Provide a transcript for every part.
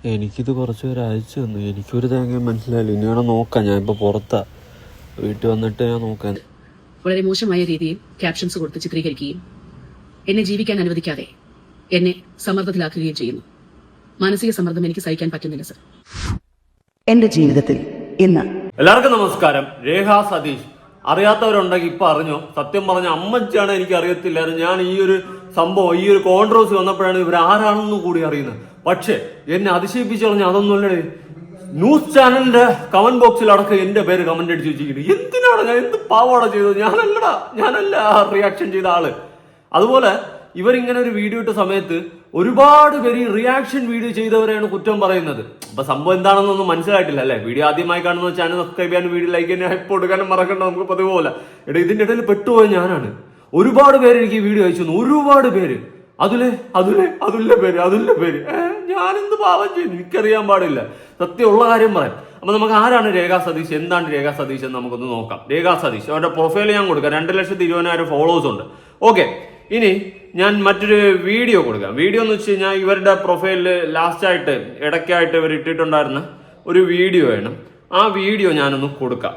എനിക്കിത് കുറച്ച് പേര് അയച്ചു തന്നു. എനിക്കൊരു തേങ്ങയും മനസ്സിലായില്ല. ഇനി വേണം നോക്കാം. ഞാൻ ഇപ്പോൾ പുറത്താ, വീട്ടിൽ വന്നിട്ട് ഞാൻ നോക്കാൻ. വളരെ മോശമായ രീതിയിൽ ക്യാപ്ഷൻസ് കൊടുത്ത് ചിത്രീകരിക്കുകയും എന്നെ ജീവിക്കാൻ അനുവദിക്കാതെ എന്നെ സമ്മർദ്ദത്തിലാക്കുകയും ചെയ്യുന്നു. മാനസിക സമ്മർദ്ദം എനിക്ക് സഹിക്കാൻ പറ്റുന്നില്ല സർ. എന്റെ ജീവിതത്തിൽ ഇന്ന് എല്ലാവർക്കും നമസ്കാരം. രേഖ സതീഷ് അറിയാത്തവരുണ്ടെങ്കിൽ ഇപ്പൊ അറിഞ്ഞോ. സത്യം പറഞ്ഞ അമ്മച്ചാണ് എനിക്ക് അറിയത്തില്ലായിരുന്നു. ഞാൻ ഈ ഒരു സംഭവം, ഈ ഒരു കോൺട്രോവേഴ്സി വന്നപ്പോഴാണ് ഇവർ ആരാണെന്ന് കൂടി അറിയുന്നത്. പക്ഷെ എന്നെ അതിശയിപ്പിച്ചു പറഞ്ഞ അതൊന്നുമല്ലേ, ന്യൂസ് ചാനലിന്റെ കമന്റ് ബോക്സിൽ അടക്കം എന്റെ പേര് കമന്റ് അടിച്ച് വെച്ചിരിക്കുന്നു. എന്തിനാണ് ഞാൻ, എന്ത് പാവാണ് ചെയ്തത്? ഞാനല്ല റിയാക്ഷൻ ചെയ്ത ആള്. അതുപോലെ ഇവരിങ്ങനെ ഒരു വീഡിയോ ഇട്ട സമയത്ത് ഒരുപാട് പേര് റിയാക്ഷൻ വീഡിയോ ചെയ്തവരെയാണ് കുറ്റം പറയുന്നത്. അപ്പൊ സംഭവം എന്താണെന്നൊന്നും മനസ്സിലായിട്ടില്ല അല്ലെ? വീഡിയോ ആദ്യമായി കാണുന്ന ചാനൽ സബ്സ്ക്രൈബ് ചെയ്യാനും വീഡിയോ ലൈക്ക് ചെയ്യാനും ഹൈപ്പ് കൊടുക്കാനും മറക്കണ്ട. നമുക്ക് പതിവ് പോലെ ഇതിന്റെ ഇടയിൽ പെട്ടുപോയ ഞാനാണ്. ഒരുപാട് പേര് എനിക്ക് ഈ വീഡിയോ അയച്ചു. ഒരുപാട് പേര് അതുല്യ പേര് ഞാനെന്ത് പാവം ചെയ്യുന്നു, എനിക്കറിയാൻ പാടില്ല. സത്യമുള്ള കാര്യം പറയാം. അപ്പൊ നമുക്ക് ആരാണ് രേഖ സതീഷ്, എന്താണ് രേഖ സതീഷ് എന്ന് നമുക്കൊന്ന് നോക്കാം. രേഖ സതീഷ്, അവരുടെ പ്രൊഫൈൽ ഞാൻ കൊടുക്കാം. 2,20,000 ഫോളോവേഴ്സ് ഉണ്ട്. ഓക്കെ, ഇനി ഞാൻ മറ്റൊരു വീഡിയോ കൊടുക്കാം. വീഡിയോ എന്ന് വെച്ച് കഴിഞ്ഞാൽ ഇവരുടെ പ്രൊഫൈലിൽ ലാസ്റ്റായിട്ട് ഇടയ്ക്കായിട്ട് ഇവർ ഇട്ടിട്ടുണ്ടായിരുന്ന ഒരു വീഡിയോ ആണ്. ആ വീഡിയോ ഞാനൊന്ന് കൊടുക്കാം.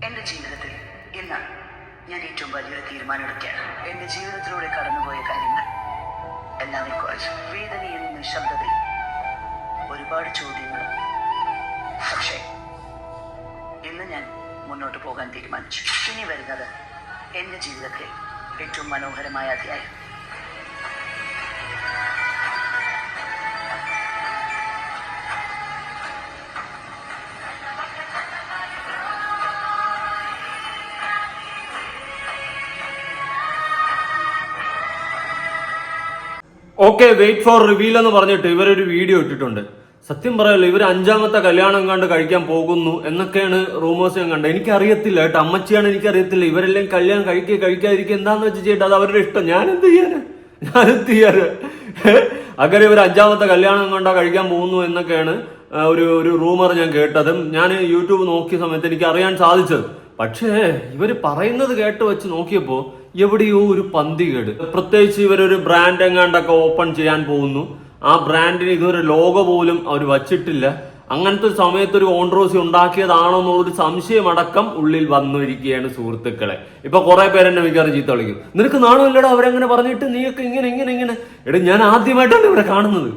എന്റെ ജീവിതത്തിൽ ഇന്ന് ഞാൻ ഏറ്റവും വലിയൊരു തീരുമാനമെടുക്കുകയാണ്. എന്റെ ജീവിതത്തിലൂടെ കടന്നുപോയ കാര്യങ്ങൾ എല്ലാവർക്കും അറിയാം. വേദനയും നിശബ്ദതയും ഒരുപാട് ചോദ്യങ്ങളും. പക്ഷേ ഇന്ന് ഞാൻ മുന്നോട്ട് പോകാൻ തീരുമാനിച്ചു. ഇനി വരുന്നത് എന്റെ ജീവിതത്തിലെ ഏറ്റവും മനോഹരമായ അധ്യായം. ഓക്കെ, വെയിറ്റ് ഫോർ റിവീൽ എന്ന് പറഞ്ഞിട്ട് ഇവരൊരു വീഡിയോ ഇട്ടിട്ടുണ്ട്. സത്യം പറയല്ലോ, ഇവർ 5ാമത്തെ കല്യാണം കണ്ട് കഴിക്കാൻ പോകുന്നു എന്നൊക്കെയാണ് റൂമേഴ്സ് ഞാൻ കണ്ടത്. എനിക്കറിയത്തില്ല കേട്ടോ, അമ്മച്ചിയാണ്, എനിക്കറിയത്തില്ല. ഇവരെല്ലാം കല്യാണം കഴിക്കാതിരിക്കുക എന്താന്ന് വെച്ച് ചെയ്യട്ടെ, അത് അവരുടെ ഇഷ്ടം. ഞാൻ എന്ത് ചെയ്യാന് അങ്ങനെ ഇവർ 5ാമത്തെ കല്യാണം കണ്ടാ കഴിക്കാൻ പോകുന്നു എന്നൊക്കെയാണ് ഒരു റൂമർ ഞാൻ കേട്ടത്. ഞാൻ യൂട്യൂബ് നോക്കിയ സമയത്ത് എനിക്ക് അറിയാൻ സാധിച്ചത്. പക്ഷേ ഇവർ പറയുന്നത് കേട്ട് വെച്ച് നോക്കിയപ്പോ എവിടെയോ ഒരു പന്തികേട്. പ്രത്യേകിച്ച് ഇവരൊരു ബ്രാൻഡ് എങ്ങാണ്ടൊക്കെ ഓപ്പൺ ചെയ്യാൻ പോകുന്നു. ആ ബ്രാൻഡിന് ഇതൊരു ലോഗോ പോലും അവർ വച്ചിട്ടില്ല. അങ്ങനത്തെ ഒരു സമയത്ത് ഒരു കോൺട്രോവേഴ്സി ഉണ്ടാക്കിയതാണോ എന്നുള്ളൊരു സംശയമടക്കം ഉള്ളിൽ വന്നിരിക്കുകയാണ് സുഹൃത്തുക്കളെ. ഇപ്പൊ കുറെ പേരെന്നെ മിക്കവാറും ചീത്ത കളിക്കും. നിനക്ക് നാണമില്ലടാ അവരങ്ങനെ പറഞ്ഞിട്ട്, നീയൊക്കെ ഇങ്ങനെ. എടാ, ഞാൻ ആദ്യമായിട്ടാണ് ഇവരെ കാണുന്നത്,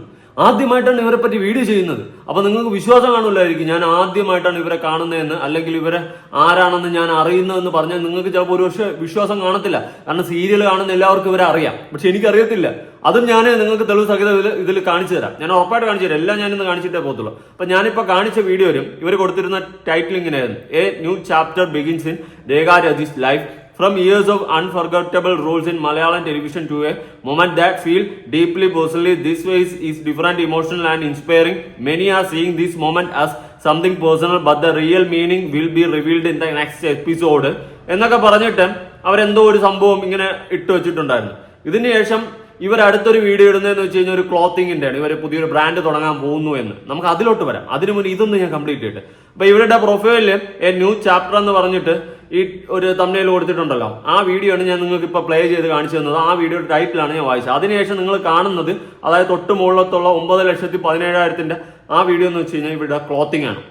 ആദ്യമായിട്ടാണ് ഇവരെ പറ്റി വീഡിയോ ചെയ്യുന്നത്. അപ്പൊ നിങ്ങൾക്ക് വിശ്വാസം കാണില്ലായിരിക്കും ഞാൻ ആദ്യമായിട്ടാണ് ഇവരെ കാണുന്നതെന്ന്, അല്ലെങ്കിൽ ഇവരെ ആരാണെന്ന് ഞാൻ അറിയുന്നതെന്ന് പറഞ്ഞാൽ നിങ്ങൾക്ക് ചിലപ്പോൾ ഒരു വിശ്വാസം കാണത്തില്ല. കാരണം സീരിയൽ കാണുന്ന എല്ലാവർക്കും ഇവരെ അറിയാം. പക്ഷെ എനിക്കറിയത്തില്ല. അതും ഞാൻ നിങ്ങൾക്ക് തെളിവ് സഹിതം ഇതിൽ കാണിച്ചു തരാം. ഞാൻ ഉറപ്പായിട്ട് കാണിച്ചു തരാം. എല്ലാം ഞാനിന്ന് കാണിച്ചിട്ടേ പോകത്തുള്ളൂ. അപ്പൊ ഞാനിപ്പോ കാണിച്ച വീഡിയോയിലും ഇവർ കൊടുത്തിരുന്ന ടൈറ്റിൽ ഇങ്ങനെയായിരുന്നു: A new chapter begins in Rekha Ratheesh life. From years of unforgettable roles in Malayalam television to a moment that feel deeply personally, this way is different, emotional and inspiring. Many are seeing this moment as something personal, but the real meaning will be revealed in the next episode. എന്നൊക്കെ പറഞ്ഞിട്ട് അവരെന്തോ ഒരു സംഭവം ഇങ്ങനെ ഇട്ട് വെച്ചിട്ടുണ്ടായിരുന്നു. ഇതിന് ശേഷം ഇവർ അടുത്തൊരു വീഡിയോ ഇടുന്നതെന്ന് വെച്ച് കഴിഞ്ഞാൽ ഒരു ക്ലോത്തിങ്ങിന്റെ ആണ്. ഇവർ പുതിയൊരു ബ്രാൻഡ് തുടങ്ങാൻ പോകുന്നു എന്ന്. നമുക്ക് അതിലോട്ട് വരാം. അതിനു മുന്നേ ഇതൊന്നും ഞാൻ കംപ്ലീറ്റ് ചെയ്തിട്ട്, അപ്പൊ ഇവരുടെ പ്രൊഫൈലിൽ എ ന്യൂ ചാപ്റ്റർ എന്ന് പറഞ്ഞിട്ട് ഈ ഒരു തംബ്നെയിൽ കൊടുത്തിട്ടുണ്ടല്ലോ. ആ വീഡിയോ ആണ് ഞാൻ നിങ്ങൾക്ക് ഇപ്പൊ പ്ലേ ചെയ്ത് കാണിച്ചു തന്നത്. ആ വീഡിയോയുടെ ടൈറ്റിലാണ് ഞാൻ വായിച്ചത്. അതിനുശേഷം നിങ്ങൾ കാണുന്നത്, അതായത് തൊട്ട് മുകളിലത്തുള്ള 9,17,000 ആ വീഡിയോ എന്ന് വെച്ച് കഴിഞ്ഞാൽ ഇവരുടെ ക്ലോത്തിങ് ആണ്.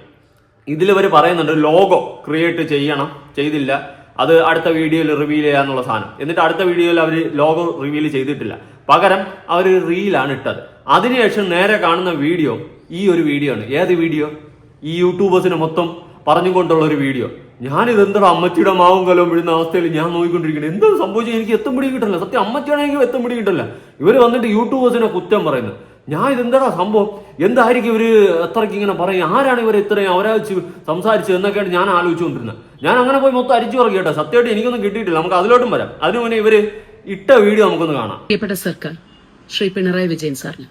ഇതിൽ ഇവർ പറയുന്നുണ്ട് ലോഗോ ക്രിയേറ്റ് ചെയ്തില്ല, അത് അടുത്ത വീഡിയോയിൽ റിവീൽ ചെയ്യാന്നുള്ള സാധനം. എന്നിട്ട് അടുത്ത വീഡിയോയിൽ അവർ ലോഗോ റിവീൽ ചെയ്തിട്ടില്ല, പകരം അവർ റീലാണ് ഇട്ടത്. അതിനുശേഷം നേരെ കാണുന്ന വീഡിയോ ഈ ഒരു വീഡിയോ ആണ്. ഏത് വീഡിയോ? ഈ യൂട്യൂബേഴ്സിനെ മൊത്തം പറഞ്ഞുകൊണ്ടുള്ള ഒരു വീഡിയോ. ഞാനിതെന്താ അമ്മച്ചിയുടെ മാവും കലവും വീഴുന്ന അവസ്ഥയിൽ ഞാൻ നോക്കിക്കൊണ്ടിരിക്കുന്നത്. എന്താ സംഭവിച്ചാൽ എനിക്ക് എത്തും പിടി കിട്ടില്ല. സത്യം, അമ്മച്ചിയാണെങ്കിൽ എത്തും പിടി കിട്ടില്ല. ഇവർ വന്നിട്ട് യൂട്യൂബേഴ്സിനെ കുറ്റം പറയുന്നത്. ഞാൻ ഇതെന്താ സംഭവം, എന്തായിരിക്കും ഇവര് അത്രയ്ക്ക് ഇങ്ങനെ പറയും? ആരാണ് ഇവർ ഇത്രയും അവരാച്ച് സംസാരിച്ചത് എന്നൊക്കെയാണ് ഞാൻ ആലോചിച്ചുകൊണ്ടിരുന്നത്. ഞാൻ അങ്ങനെ പോയി മൊത്തം അരിച്ചു പറയും കേട്ടോ. സത്യമായിട്ട് എനിക്കൊന്നും കിട്ടിയിട്ടില്ല. നമുക്ക് അതിലോട്ടും വരാം. അതിനു മുന്നേ ഇവര് ഇട്ട വീഡിയോ നമുക്കൊന്ന് കാണാം. പ്രിയപ്പെട്ട സർക്കാർ ശ്രീ പിണറായി വിജയൻ സാറിന്,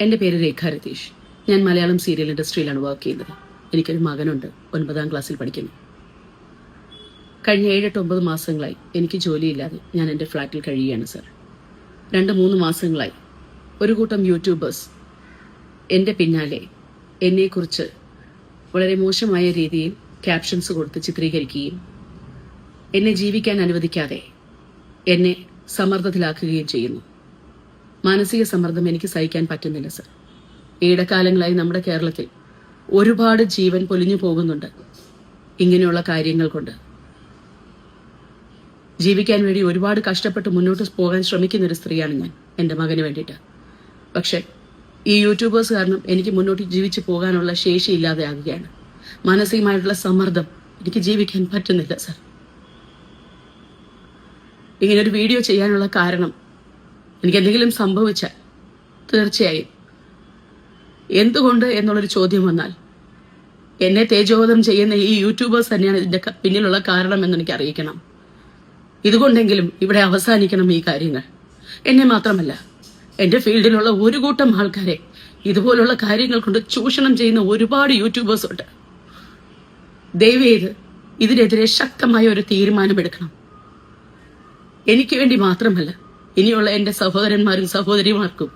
എന്റെ പേര് രേഖ രതീഷ്. ഞാൻ മലയാളം സീരിയൽ ഇൻഡസ്ട്രിയിലാണ് വർക്ക് ചെയ്യുന്നത്. എനിക്കൊരു മകനുണ്ട്, 9ാം ക്ലാസ്സിൽ പഠിക്കുന്നു. കഴിഞ്ഞ 7-8 മാസങ്ങളായി എനിക്ക് ജോലിയില്ലാതെ ഞാൻ എൻ്റെ ഫ്ലാറ്റിൽ കഴിയുകയാണ് സർ. 2-3 മാസങ്ങളായി ഒരു കൂട്ടം യൂട്യൂബേഴ്സ് എൻ്റെ പിന്നാലെ എന്നെക്കുറിച്ച് വളരെ മോശമായ രീതിയിൽ ക്യാപ്ഷൻസ് കൊടുത്ത് ചിത്രീകരിക്കുകയും എന്നെ ജീവിക്കാൻ അനുവദിക്കാതെ എന്നെ സമ്മർദ്ദത്തിലാക്കുകയും ചെയ്യുന്നു. മാനസിക സമ്മർദ്ദം എനിക്ക് സഹിക്കാൻ പറ്റുന്നില്ല സർ. ഈയിടക്കാലങ്ങളായി നമ്മുടെ കേരളത്തിൽ ഒരുപാട് ജീവൻ പൊലിഞ്ഞു പോകുന്നുണ്ട് ഇങ്ങനെയുള്ള കാര്യങ്ങൾ കൊണ്ട്. ജീവിക്കാൻ വേണ്ടി ഒരുപാട് കഷ്ടപ്പെട്ട് മുന്നോട്ട് പോകാൻ ശ്രമിക്കുന്ന ഒരു സ്ത്രീയാണ് ഞാൻ, എൻ്റെ മകന് വേണ്ടിയിട്ട്. പക്ഷെ ഈ യൂട്യൂബേഴ്സ് കാരണം എനിക്ക് മുന്നോട്ട് ജീവിച്ചു പോകാനുള്ള ശേഷി ഇല്ലാതെ ആകുകയാണ്. മാനസികമായിട്ടുള്ള സമ്മർദ്ദം, എനിക്ക് ജീവിക്കാൻ പറ്റുന്നില്ല സർ. ഇങ്ങനൊരു വീഡിയോ ചെയ്യാനുള്ള കാരണം, എനിക്ക് എന്തെങ്കിലും സംഭവിച്ചാൽ തീർച്ചയായും എന്തുകൊണ്ട് എന്നുള്ളൊരു ചോദ്യം വന്നാൽ എന്നെ തേജോവധം ചെയ്യുന്ന ഈ യൂട്യൂബേഴ്സ് തന്നെയാണ് ഇതിന്റെ പിന്നിലുള്ള കാരണം എന്ന് എനിക്ക് അറിയിക്കണം. ഇതുകൊണ്ടെങ്കിലും ഇവിടെ അവസാനിക്കണം ഈ കാര്യങ്ങൾ. എന്നെ മാത്രമല്ല, എന്റെ ഫീൽഡിലുള്ള ഒരു കൂട്ടം ആൾക്കാരെ ഇതുപോലുള്ള കാര്യങ്ങൾ കൊണ്ട് ചൂഷണം ചെയ്യുന്ന ഒരുപാട് യൂട്യൂബേഴ്സ് ഉണ്ട്. ദയവേത് ഇതിനെതിരെ ശക്തമായ ഒരു തീരുമാനമെടുക്കണം. എനിക്ക് വേണ്ടി മാത്രമല്ല, ഇനിയുള്ള എന്റെ സഹോദരന്മാരും സഹോദരിമാർക്കും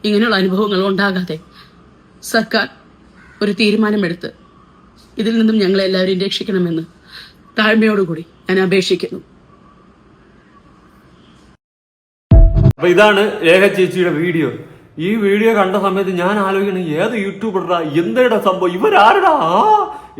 ഇങ്ങനെയുള്ള അനുഭവങ്ങൾ ഉണ്ടാകാതെ സർക്കാർ ഒരു തീരുമാനമെടുത്ത് ഇതിൽ നിന്നും ഞങ്ങളെ എല്ലാവരും രക്ഷിക്കണമെന്ന് താഴ്മയോടുകൂടി ഞാൻ അപേക്ഷിക്കുന്നു. അപ്പൊ ഇതാണ് രേഖ ചേച്ചിയുടെ വീഡിയോ. ഈ വീഡിയോ കണ്ട സമയത്ത് ഞാൻ ആലോചിക്കണം, ഏത് യൂട്യൂബറാ, എന്തേടാ സംഭവം, ഇവരാരടാ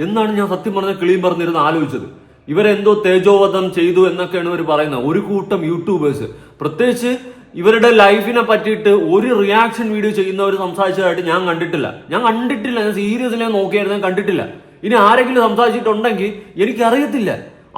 എന്നാണ് ഞാൻ സത്യം പറഞ്ഞ കിളിയും പറഞ്ഞിരുന്ന് ആലോചിച്ചത്. ഇവരെന്തോ തേജോവധം ചെയ്തു എന്നൊക്കെയാണ് ഇവർ പറയുന്നത്. ഒരു കൂട്ടം യൂട്യൂബേഴ്സ്, പ്രത്യേകിച്ച് ഇവരുടെ ലൈഫിനെ പറ്റിയിട്ട് ഒരു റിയാക്ഷൻ വീഡിയോ ചെയ്യുന്നവർ സംസാരിച്ചതായിട്ട് ഞാൻ കണ്ടിട്ടില്ല. ഞാൻ സീരിയസ്ലി നോക്കിയായിരുന്നു, ഞാൻ കണ്ടിട്ടില്ല. ഇനി ആരെങ്കിലും സംസാരിച്ചിട്ടുണ്ടെങ്കിൽ എനിക്കറിയത്തില്ല.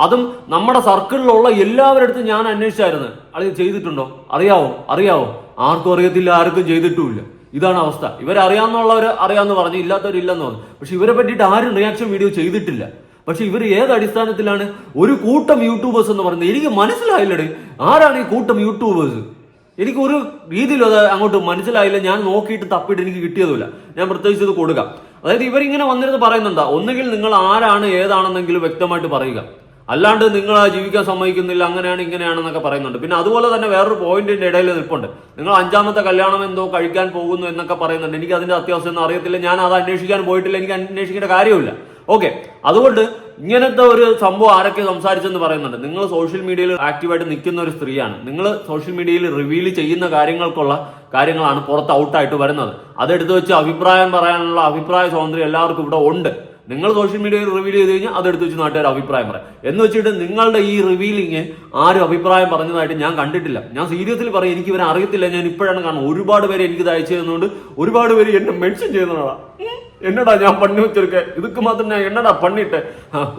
അതും നമ്മുടെ സർക്കിളിലുള്ള എല്ലാവരുടെ അടുത്തും ഞാൻ അന്വേഷിച്ചായിരുന്നു, അത് ചെയ്തിട്ടുണ്ടോ, അറിയാവോ, ആർക്കും അറിയത്തില്ല, ആർക്കും ചെയ്തിട്ടുമില്ല. ഇതാണ് അവസ്ഥ. ഇവരറിയാവുന്നവർ അറിയാമെന്ന് പറഞ്ഞു, ഇല്ലാത്തവരില്ലെന്ന് പറഞ്ഞു. പക്ഷെ ഇവരെ പറ്റിയിട്ട് ആരും റിയാക്ഷൻ വീഡിയോ ചെയ്തിട്ടില്ല. പക്ഷെ ഇവർ ഏത് അടിസ്ഥാനത്തിലാണ് ഒരു കൂട്ടം യൂട്യൂബേഴ്സ് എന്ന് പറയുന്നത്? എനിക്ക് മനസ്സിലായില്ലടേ, ആരാണ് ഈ കൂട്ടം യൂട്യൂബേഴ്സ്? എനിക്ക് ഒരു രീതിയിലും അത് അങ്ങോട്ട് മനസ്സിലായില്ല. ഞാൻ നോക്കിയിട്ട് തപ്പിയിട്ട് എനിക്ക് കിട്ടിയതുമില്ല. ഞാൻ പ്രത്യേകിച്ച് ഇത് കൊടുക്കാം. അതായത് ഇവരിങ്ങനെ വന്നിരുന്ന് പറയുന്നുണ്ടാ, ഒന്നുകിൽ നിങ്ങൾ ആരാണ് ഏതാണെന്നെങ്കിലും വ്യക്തമായിട്ട് പറയുക, അല്ലാണ്ട് നിങ്ങൾ ജീവിക്കാൻ സമ്മതിക്കുന്നില്ല, അങ്ങനെയാണ് ഇങ്ങനെയാണെന്നൊക്കെ പറയുന്നുണ്ട്. പിന്നെ അതുപോലെ തന്നെ വേറൊരു പോയിന്റിന്റെ ഇടയിൽ നിൽപ്പുണ്ട്, നിങ്ങൾ 5ാമത്തെ കല്യാണം എന്തോ കഴിക്കാൻ പോകുന്നു എന്നൊക്കെ പറയുന്നുണ്ട്. എനിക്ക് അതിന്റെ അത്യാവശ്യം ഒന്നും അറിയത്തില്ല, ഞാൻ അത് അന്വേഷിക്കാൻ പോയിട്ടില്ല, എനിക്ക് അന്വേഷിക്കേണ്ട കാര്യമില്ല. ഓക്കെ, അതുകൊണ്ട് ഇങ്ങനത്തെ ഒരു സംഭവം ആരൊക്കെ സംസാരിച്ചെന്ന് പറയുന്നുണ്ട്. നിങ്ങൾ സോഷ്യൽ മീഡിയയിൽ ആക്റ്റീവായിട്ട് നിൽക്കുന്ന ഒരു സ്ത്രീയാണ്, നിങ്ങൾ സോഷ്യൽ മീഡിയയിൽ റിവീൽ ചെയ്യുന്ന കാര്യങ്ങളാണ് പുറത്ത് ഔട്ടായിട്ട് വരുന്നത്. അതെടുത്ത് വെച്ച് അഭിപ്രായം പറയാനുള്ള അഭിപ്രായ സ്വാതന്ത്ര്യം എല്ലാവർക്കും ഇവിടെ ഉണ്ട്. നിങ്ങൾ സോഷ്യൽ മീഡിയയിൽ റിവീൽ ചെയ്ത് കഴിഞ്ഞാൽ അതെടുത്ത് വെച്ച് നാട്ടുകാർ അഭിപ്രായം പറയാം. എന്ന് വെച്ചിട്ട് നിങ്ങളുടെ ഈ റിവീലിങ് ആരും അഭിപ്രായം പറഞ്ഞതായിട്ട് ഞാൻ കണ്ടിട്ടില്ല. ഞാൻ സീരിയസ്ലി പറയും, എനിക്ക് ഇവരെ അറിയത്തില്ല. ഞാൻ ഇപ്പോഴാണ് കാണുന്നത്. ഒരുപാട് പേര് എനിക്ക് ഇത് അയച്ചു തന്നുകൊണ്ട് ഒരുപാട് പേര് എന്നെ മെൻഷൻ ചെയ്യുന്നതാണ്. എന്നടാ ഞാൻ പണി വെച്ചിരിക്കെ, ഇതൊക്കെ മാത്രം ഞാൻ എന്നടാ പണിയിട്ട്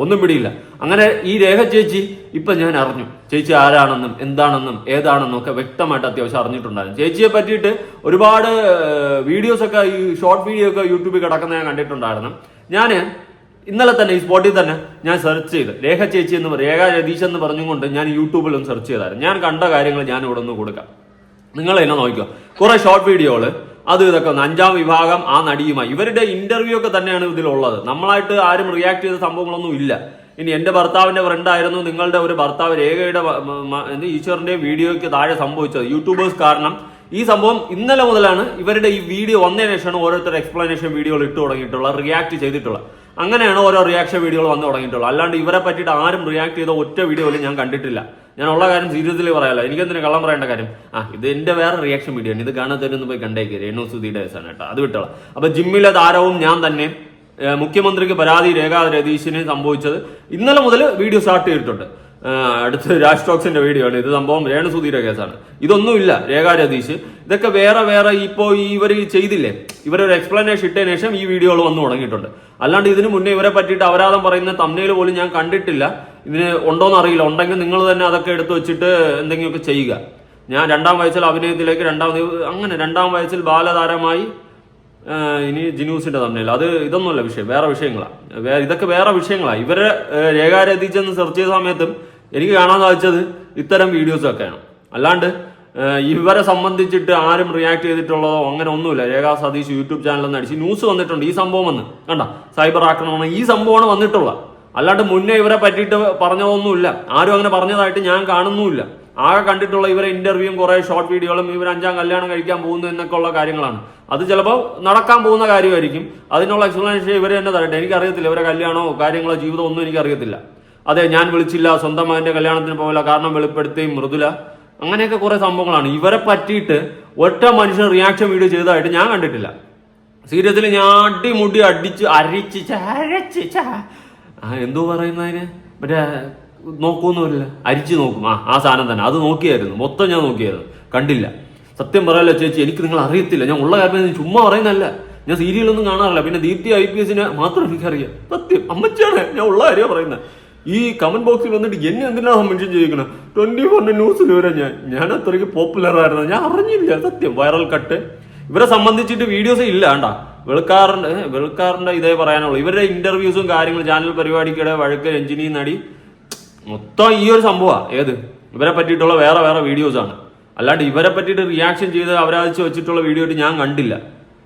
ഒന്നും പിടിയില്ല. അങ്ങനെ ഈ രേഖ ചേച്ചി ഇപ്പൊ ഞാൻ അറിഞ്ഞു, ചേച്ചി ആരാണെന്നും എന്താണെന്നും ഏതാണെന്നും ഒക്കെ വ്യക്തമായിട്ട് അത്യാവശ്യം അറിഞ്ഞിട്ടുണ്ടായിരുന്നു. ചേച്ചിയെ പറ്റിയിട്ട് ഒരുപാട് വീഡിയോസൊക്കെ, ഈ ഷോർട്ട് വീഡിയോ ഒക്കെ യൂട്യൂബിൽ കിടക്കുന്ന ഞാൻ കണ്ടിട്ടുണ്ടായിരുന്നു. ഞാൻ ഇന്നലെ തന്നെ ഈ സ്പോട്ടിൽ തന്നെ ഞാൻ സെർച്ച് ചെയ്ത് രേഖ ചേച്ചി എന്ന് രേഖ രതീഷ് എന്ന് പറഞ്ഞുകൊണ്ട് ഞാൻ യൂട്യൂബിലും സെർച്ച് ചെയ്തായിരുന്നു. ഞാൻ കണ്ട കാര്യങ്ങൾ ഞാൻ ഇവിടെ ഒന്ന് കൊടുക്കാം, നിങ്ങൾ എന്നെ നോക്കിക്കോ. കുറെ ഷോർട്ട് വീഡിയോകള് അത് ഇതൊക്കെ 5ാം വിഭാഗം ആ നടിയുമായി ഇവരുടെ ഇന്റർവ്യൂ ഒക്കെ തന്നെയാണ് ഇതിലുള്ളത്. നമ്മളായിട്ട് ആരും റിയാക്ട് ചെയ്ത സംഭവങ്ങളൊന്നും ഇല്ല. ഇനി എന്റെ ഭർത്താവിന്റെ ഫ്രണ്ട് ആയിരുന്നു നിങ്ങളുടെ ഒരു ഭർത്താവ് രേഖയുടെ ഈശ്വറിന്റെ വീഡിയോയ്ക്ക് താഴെ സംഭവിച്ചത്. യൂട്യൂബേഴ്സ് കാരണം ഈ സംഭവം ഇന്നലെ മുതലാണ് ഇവരുടെ ഈ വീഡിയോ വന്നതിന് ശേഷമാണ് ഓരോരുത്തർ എക്സ്പ്ലനേഷൻ വീഡിയോകൾ ഇട്ട് തുടങ്ങിയിട്ടുള്ള, റിയാക്ട് ചെയ്തിട്ടുള്ള. അങ്ങനെയാണ് ഓരോ റിയാക്ഷൻ വീഡിയോകൾ വന്നു തുടങ്ങിയിട്ടുള്ളത്. അല്ലാണ്ട് ഇവരെ പറ്റിയിട്ട് ആരും റിയാക്ട് ചെയ്ത ഒറ്റ വീഡിയോയിലും ഞാൻ കണ്ടിട്ടില്ല. ഞാൻ ഉള്ള കാര്യം സീരിയസ്ലി പറയാലോ, എനിക്കെന്തിനു കള്ളം പറയേണ്ട കാര്യം. ഇത് എന്റെ വേറെ റിയാക്ഷൻ വീഡിയോ ആണ്, ഇത് കാണാത്തവരൊന്ന് പോയി കണ്ടേക്ക്. രേണുസുധിയുടെ കേസാണ് കേട്ടോ, അത് വിട്ടോളാം. അപ്പൊ ജിമ്മിലെ താരവും ഞാൻ തന്നെ, മുഖ്യമന്ത്രിക്ക് പരാതി രേഖ രതീശിന് സംഭവിച്ചത് ഇന്നലെ മുതൽ വീഡിയോ സ്റ്റാർട്ട് ചെയ്തിട്ടുണ്ട്. അടുത്ത് രാജ് ടോക്സിന്റെ വീഡിയോ ആണ് ഇത്. സംഭവം രേണുസുധിയുടെ കേസാണ്. ഇതൊന്നുമില്ല രേഖ രതീഷ്, ഇതൊക്കെ വേറെ ഇപ്പോ ഇവർ ചെയ്തില്ലേ, ഇവരൊരു എക്സ്പ്ലനേഷൻ ഇട്ടതിന് ശേഷം ഈ വീഡിയോകൾ വന്നു തുടങ്ങിയിട്ടുണ്ട്. അല്ലാണ്ട് ഇതിനു മുന്നേ ഇവരെ പറ്റിയിട്ട് അപരാധം പറയുന്ന തമ്മിൽ പോലും ഞാൻ കണ്ടിട്ടില്ല. ഇതിന് ഉണ്ടോന്ന് അറിയില്ല, ഉണ്ടെങ്കിൽ നിങ്ങൾ തന്നെ അതൊക്കെ എടുത്തു വെച്ചിട്ട് എന്തെങ്കിലുമൊക്കെ ചെയ്യുക. ഞാൻ 2ാം വയസ്സിൽ അഭിനയത്തിലേക്ക്, 2ാം വയസ്സിൽ ബാലതാരമായി, ഇനി ജിനൂസിന്റെ തമ്മിൽ അത് ഇതൊന്നുമല്ല വിഷയം, വേറെ വിഷയങ്ങളാണ്. ഇതൊക്കെ വേറെ വിഷയങ്ങളാണ്. ഇവരെ രേഖ രതീച്ചെന്ന് സെർച്ച് ചെയ്ത സമയത്തും എനിക്ക് കാണാൻ സാധിച്ചത് ഇത്തരം വീഡിയോസൊക്കെയാണ്. അല്ലാണ്ട് ഇവരെ സംബന്ധിച്ചിട്ട് ആരും റിയാക്ട് ചെയ്തിട്ടുള്ളതോ അങ്ങനെ ഒന്നുമില്ല. രേഖ സതീഷ് യൂട്യൂബ് ചാനലൊന്നും അടിച്ച് ന്യൂസ് വന്നിട്ടുണ്ട്, ഈ സംഭവം വന്ന് കണ്ട, സൈബർ ആക്രമണം, ഈ സംഭവമാണ് വന്നിട്ടുള്ളത്. അല്ലാണ്ട് മുന്നേ ഇവരെ പറ്റിയിട്ട് പറഞ്ഞതൊന്നുമില്ല, ആരും അങ്ങനെ പറഞ്ഞതായിട്ട് ഞാൻ കാണുന്നുമില്ല. ആകെ കണ്ടിട്ടുള്ള ഇവരെ ഇന്റർവ്യൂവും കുറെ ഷോർട്ട് വീഡിയോകളും ഇവർ 5ാം കല്യാണം കഴിക്കാൻ പോകുന്നു എന്നൊക്കെ ഉള്ള കാര്യങ്ങളാണ്. അത് ചിലപ്പോൾ നടക്കാൻ പോകുന്ന കാര്യമായിരിക്കും. അതിനുള്ള എക്സ്പ്ലനേഷൻ ഇവർ തന്നെ തരട്ടെ. എനിക്കറിയത്തില്ല ഇവരെ കല്യാണമോ കാര്യങ്ങളോ ജീവിതമോ ഒന്നും എനിക്കറിയത്തില്ല. അതെ, ഞാൻ വിളിച്ചില്ല, സ്വന്തം മകന്റെ കല്യാണത്തിന് പോകില്ല, കാരണം വെളിപ്പെടുത്തി മൃദുല, അങ്ങനെയൊക്കെ കുറെ സംഭവങ്ങളാണ്. ഇവരെ പറ്റിയിട്ട് ഒറ്റ മനുഷ്യൻ റിയാക്ഷൻ വീഡിയോ ചെയ്തതായിട്ട് ഞാൻ കണ്ടിട്ടില്ല. സീരിയസിൽ ഞാട്ടി മുടി അടിച്ച് അരച്ച് എന്തോ പറയുന്നതിന് മറ്റേ നോക്കൂന്നില്ല, അരിച്ചു നോക്കും, ആ സാധനം തന്നെ, അത് നോക്കിയായിരുന്നു, മൊത്തം ഞാൻ നോക്കിയായിരുന്നു, കണ്ടില്ല. സത്യം പറയാലോ ചേച്ചി, എനിക്ക് നിങ്ങൾ അറിയത്തില്ല, ഞാൻ ഉള്ള കാര്യം ചുമ്മാ പറയുന്നല്ല, ഞാൻ സീരിയലൊന്നും കാണാറില്ല. പിന്നെ ദീപ്തി IPS മാത്രം എനിക്കറിയാം. സത്യം അമ്മച്ചാണ്, ഞാൻ ഉള്ള കാര്യം പറയുന്നത്. ഈ കമന്റ് ബോക്സിൽ വന്നിട്ട് എന്നെ എന്തിനാണ് മെൻഷൻ ചെയ്യിക്കണം? 24 ന്യൂസിൽ വരെ ഞാൻ അത്രയ്ക്ക് പോപ്പുലർ ആയിരുന്നു, ഞാൻ അറിഞ്ഞില്ല. സത്യം വൈറൽ കട്ട് ഇവരെ സംബന്ധിച്ചിട്ട് വീഡിയോസ് ഇല്ല. കണ്ടാ വെളുക്കാറിന്റെ ഇതേ പറയാനുള്ളൂ. ഇവരുടെ ഇന്റർവ്യൂസും കാര്യങ്ങളും, ചാനൽ പരിപാടിക്കിടെ വഴക്ക്, രഞ്ജിനി നടി, മൊത്തം ഈ ഒരു സംഭവമാണ്. ഏത് ഇവരെ പറ്റിയിട്ടുള്ള വേറെ വീഡിയോസ് ആണ്. അല്ലാണ്ട് ഇവരെ പറ്റിയിട്ട് റിയാക്ഷൻ ചെയ്ത് അവരാഴ്ച വെച്ചിട്ടുള്ള വീഡിയോ ആയിട്ട് ഞാൻ കണ്ടില്ല.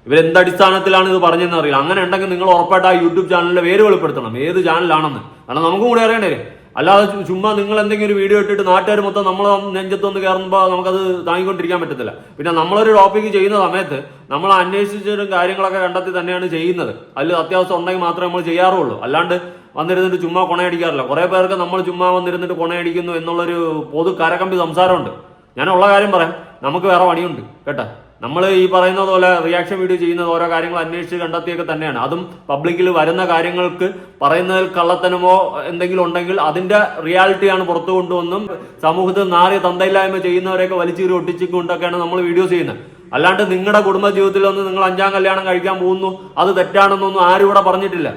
ഇവരെന്തടിസ്ഥാനത്തിലാണ് ഇത് പറഞ്ഞതെന്ന് അറിയില്ല. അങ്ങനെ ഉണ്ടെങ്കിൽ നിങ്ങൾ ഉറപ്പായിട്ട് ആ യൂട്യൂബ് ചാനലിന്റെ പേര് വെളിപ്പെടുത്തണം, ഏത് ചാനലാണെന്ന്. കാരണം നമുക്കും കൂടി അറിയണ്ടേ. അല്ലാതെ ചുമ്മാ നിങ്ങൾ എന്തെങ്കിലും ഒരു വീഡിയോ ഇട്ടിട്ട് നാട്ടുകാർ മൊത്തം നമ്മളെ നെഞ്ചത്തൊന്ന് കയറുമ്പോൾ നമുക്കത് താങ്ങിക്കൊണ്ടിരിക്കാൻ പറ്റത്തില്ല. പിന്നെ നമ്മളൊരു ടോപ്പിക്ക് ചെയ്യുന്ന സമയത്ത് നമ്മൾ അന്വേഷിച്ചിട്ടും കാര്യങ്ങളൊക്കെ കണ്ടെത്തി തന്നെയാണ് ചെയ്യുന്നത്. അതിൽ അത്യാവശ്യം ഉണ്ടെങ്കിൽ മാത്രമേ നമ്മൾ ചെയ്യാറുള്ളൂ. അല്ലാണ്ട് വന്നിരുന്നിട്ട് ചുമ്മാ കൊണയടിക്കാറില്ല. കുറെ പേർക്ക് നമ്മൾ ചുമ്മാ വന്നിരുന്നിട്ട് കൊണയടിക്കുന്നു എന്നുള്ളൊരു പൊതു കരകമ്പി സംസാരമുണ്ട്. ഞാനുള്ള കാര്യം പറയാം, നമുക്ക് വേറെ പണിയുണ്ട് കേട്ടാ. നമ്മൾ ഈ പറയുന്നത് പോലെ റിയാക്ഷൻ വീഡിയോ ചെയ്യുന്നത് ഓരോ കാര്യങ്ങൾ അന്വേഷിച്ച് കണ്ടെത്തിയൊക്കെ തന്നെയാണ്. അതും പബ്ലിക്കിൽ വരുന്ന കാര്യങ്ങൾക്ക് പറയുന്നതിൽ കള്ളത്തനമോ എന്തെങ്കിലും ഉണ്ടെങ്കിൽ അതിന്റെ റിയാലിറ്റിയാണ് പുറത്തു കൊണ്ടുവന്നും സമൂഹത്തിൽ നാറിയ തന്തയില്ലായ്മ ചെയ്യുന്നവരെയൊക്കെ വലിച്ചീറി ഒട്ടിച്ചുകൊണ്ടൊക്കെയാണ് നമ്മൾ വീഡിയോസ് ചെയ്യുന്നത്. അല്ലാണ്ട് നിങ്ങളുടെ കുടുംബ ജീവിതത്തിലൊന്നും നിങ്ങൾ 5ാം കല്യാണം കഴിക്കാൻ പോകുന്നു, അത് തെറ്റാണെന്നൊന്നും ആരും ഇവിടെ പറഞ്ഞിട്ടില്ല.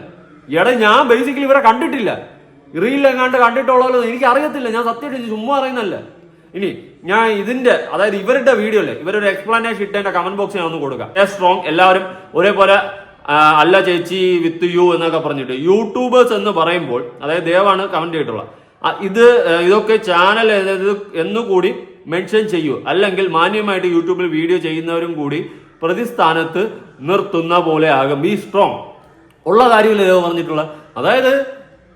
ഞാൻ ബേസിക്കലി ഇവരെ കണ്ടിട്ടില്ല. റീലെങ്ങാണ്ട് കണ്ടിട്ടുള്ളതല്ലോ എനിക്ക് അറിയത്തില്ല. ഞാൻ സത്യമായിട്ട് ചുമ്മാ പറയുന്നല്ല. ഇനി ഞാൻ ഇതിന്റെ, അതായത് ഇവരുടെ വീഡിയോ അല്ലേ, ഇവരൊരു എക്സ്പ്ലനേഷൻ ഇട്ടതിന്റെ കമന്റ് ബോക്സ് ഞാൻ ഒന്ന് കൊടുക്കാം. സ്ട്രോങ് എല്ലാവരും ഒരേപോലെ അല്ല ചേച്ചി വിത്ത് യു എന്നൊക്കെ പറഞ്ഞിട്ട് യൂട്യൂബേഴ്സ് എന്ന് പറയുമ്പോൾ, അതായത് ദേവാണ് കമന്റ് ചെയ്തിട്ടുള്ളത്, ഇതൊക്കെ ചാനൽ എന്നുകൂടി മെൻഷൻ ചെയ്യൂ, അല്ലെങ്കിൽ മാന്യമായിട്ട് യൂട്യൂബിൽ വീഡിയോ ചെയ്യുന്നവരും കൂടി പ്രതിസ്ഥാനത്ത് നിർത്തുന്ന പോലെ ആകും. B strong. ഉള്ള കാര്യമില്ല ദേവ് പറഞ്ഞിട്ടുള്ള. അതായത്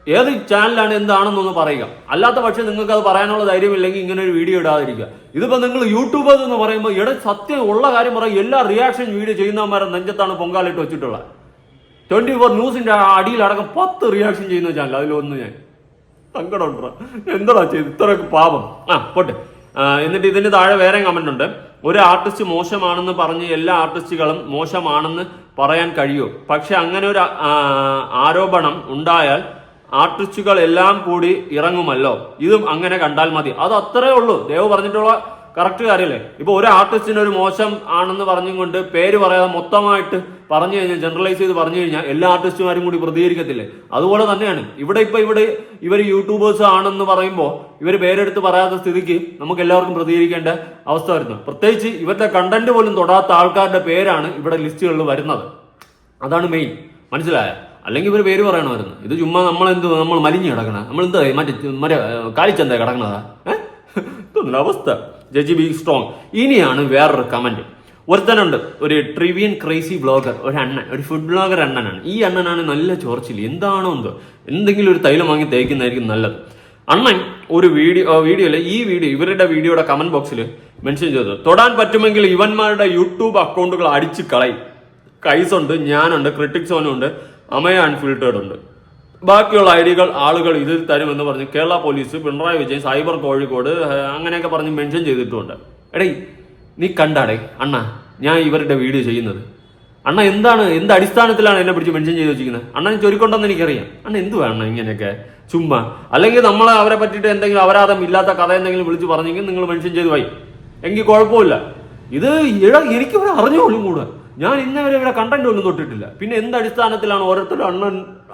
ഏത് ചാനലാണ് എന്താണെന്നൊന്ന് പറയുക. അല്ലാത്ത പക്ഷേ നിങ്ങൾക്ക് അത് പറയാനുള്ള ധൈര്യമില്ലെങ്കിൽ ഇങ്ങനെ ഒരു വീഡിയോ ഇടാതിരിക്കുക. ഇതിപ്പോ നിങ്ങൾ യൂട്യൂബേഴ്സ് എന്ന് പറയുമ്പോൾ സത്യം ഉള്ള കാര്യം പറയും. എല്ലാ റിയാക്ഷൻ വീഡിയോ ചെയ്യുന്നവന്മാരെ നെഞ്ചത്താണ് പൊങ്കാലിട്ട് വെച്ചിട്ടുള്ളത്. 24 ന്യൂസിന്റെ അടിയിലടക്കം 10 റിയാക്ഷൻ ചെയ്യുന്ന ചാനൽ, അതിലൊന്ന് ഞാൻ സങ്കടം ഉണ്ടോ, എന്താ ചെയ്ത് ഇത്രയൊക്കെ പാപം. പോട്ടെ. എന്നിട്ട് ഇതിന് താഴെ വേറെ കമന്റ് ഉണ്ട്. ഒരു ആർട്ടിസ്റ്റ് മോശമാണെന്ന് പറഞ്ഞ് എല്ലാ ആർട്ടിസ്റ്റുകളും മോശമാണെന്ന് പറയാൻ കഴിയൂ. പക്ഷെ അങ്ങനെ ഒരു ആരോപണം ഉണ്ടായാൽ ആർട്ടിസ്റ്റുകൾ എല്ലാം കൂടി ഇറങ്ങുമല്ലോ. ഇതും അങ്ങനെ കണ്ടാൽ മതി. അത് അത്രേ ഉള്ളൂ. ദേവ് പറഞ്ഞിട്ടുള്ള കറക്റ്റ് കാര്യമല്ലേ. ഇപ്പൊ ഒരു ആർട്ടിസ്റ്റിന് ഒരു മോശം ആണെന്ന് പറഞ്ഞും കൊണ്ട് പേര് പറയാതെ മൊത്തമായിട്ട് പറഞ്ഞു കഴിഞ്ഞാൽ, ജനറലൈസ് ചെയ്ത് പറഞ്ഞു കഴിഞ്ഞാൽ എല്ലാ ആർട്ടിസ്റ്റുമാരും കൂടി പ്രതികരിക്കത്തില്ലേ? അതുപോലെ തന്നെയാണ് ഇവിടെ ഇവർ യൂട്യൂബേഴ്സ് ആണെന്ന് പറയുമ്പോൾ ഇവർ പേരെടുത്ത് പറയാത്ത സ്ഥിതിക്ക് നമുക്ക് എല്ലാവർക്കും പ്രതികരിക്കേണ്ട അവസ്ഥ വരുന്നു. പ്രത്യേകിച്ച് ഇവരുടെ കണ്ടന്റ് പോലും തൊടാത്ത ആൾക്കാരുടെ പേരാണ് ഇവിടെ ലിസ്റ്റുകളിൽ വരുന്നത്. അതാണ് മെയിൻ. മനസ്സിലായ? അല്ലെങ്കിൽ ഇവർ പേര് പറയണമായിരുന്നു. ഇത് ചുമ്മാ നമ്മൾ മലിഞ്ഞ് കിടക്കണ, നമ്മൾ എന്താ മറ്റേ കാലിച്ചെന്താ കിടക്കണതാ ഇതൊന്നും അവസ്ഥ. Judge B strong. ഇനിയാണ് വേറൊരു കമന്റ്. ഒരുത്തനുണ്ട്, ഒരു ട്രിവിയൻ ക്രേസി വ്ളോഗർ, ഒരു അണ്ണൻ, ഒരു ഫുഡ് വ്ളോഗർ അണ്ണനാണ്. ഈ അണ്ണനാണ് നല്ല ചോർച്ചിൽ, എന്താണോ എന്തോ, എന്തെങ്കിലും ഒരു തൈലം വാങ്ങി തേക്കുന്നതായിരിക്കും നല്ലത്. അണ്ണൻ ഒരു വീഡിയോയില് ഈ വീഡിയോ ഇവരുടെ വീഡിയോയുടെ കമന്റ് ബോക്സിൽ മെൻഷൻ ചെയ്തത്, തൊടാൻ പറ്റുമെങ്കിൽ ഇവന്മാരുടെ യൂട്യൂബ് അക്കൗണ്ടുകൾ അടിച്ചു കളയും. കൈസുണ്ട്, ഞാനുണ്ട്, ക്രിട്ടിക്സോനും ഉണ്ട്, അമയ അൺഫിൽറ്റേഡ് ഉണ്ട്. ബാക്കിയുള്ള ഐഡികൾ ആളുകൾ ഇതിൽ തരുമെന്ന് പറഞ്ഞ് കേരള പോലീസ്, പിണറായി വിജയൻ, സൈബർ കോഴിക്കോട് അങ്ങനെയൊക്കെ പറഞ്ഞ് മെൻഷൻ ചെയ്തിട്ടുമുണ്ട്. എടേ നീ കണ്ടാടേ അണ്ണ ഞാൻ ഇവരുടെ വീഡിയോ ചെയ്യുന്നത്? അണ്ണ എന്ത് അടിസ്ഥാനത്തിലാണ് എന്നെ പിടിച്ച് മെൻഷൻ ചെയ്ത് വെച്ചിരിക്കുന്നത്? അണ്ണൻ ചൊരുക്കൊണ്ടെന്ന് എനിക്കറിയാം. അണ്ണ എന്ത് വേണം ഇങ്ങനെയൊക്കെ ചുമ്മാ? അല്ലെങ്കിൽ നമ്മൾ അവരെ പറ്റിയിട്ട് എന്തെങ്കിലും അപരാധം ഇല്ലാത്ത കഥ എന്തെങ്കിലും വിളിച്ച് പറഞ്ഞെങ്കിൽ നിങ്ങൾ മെൻഷൻ ചെയ്ത് പോയി, എങ്കിൽ കുഴപ്പമില്ല. ഇത് എനിക്കിവിടെ അറിഞ്ഞോളും കൂടെ. ഞാൻ ഇന്നവരെ ഇവിടെ കണ്ടന്റ് ഒന്നും തൊട്ടിട്ടില്ല. പിന്നെ എന്ത് അടിസ്ഥാനത്തിലാണ് ഓരോരുത്തരും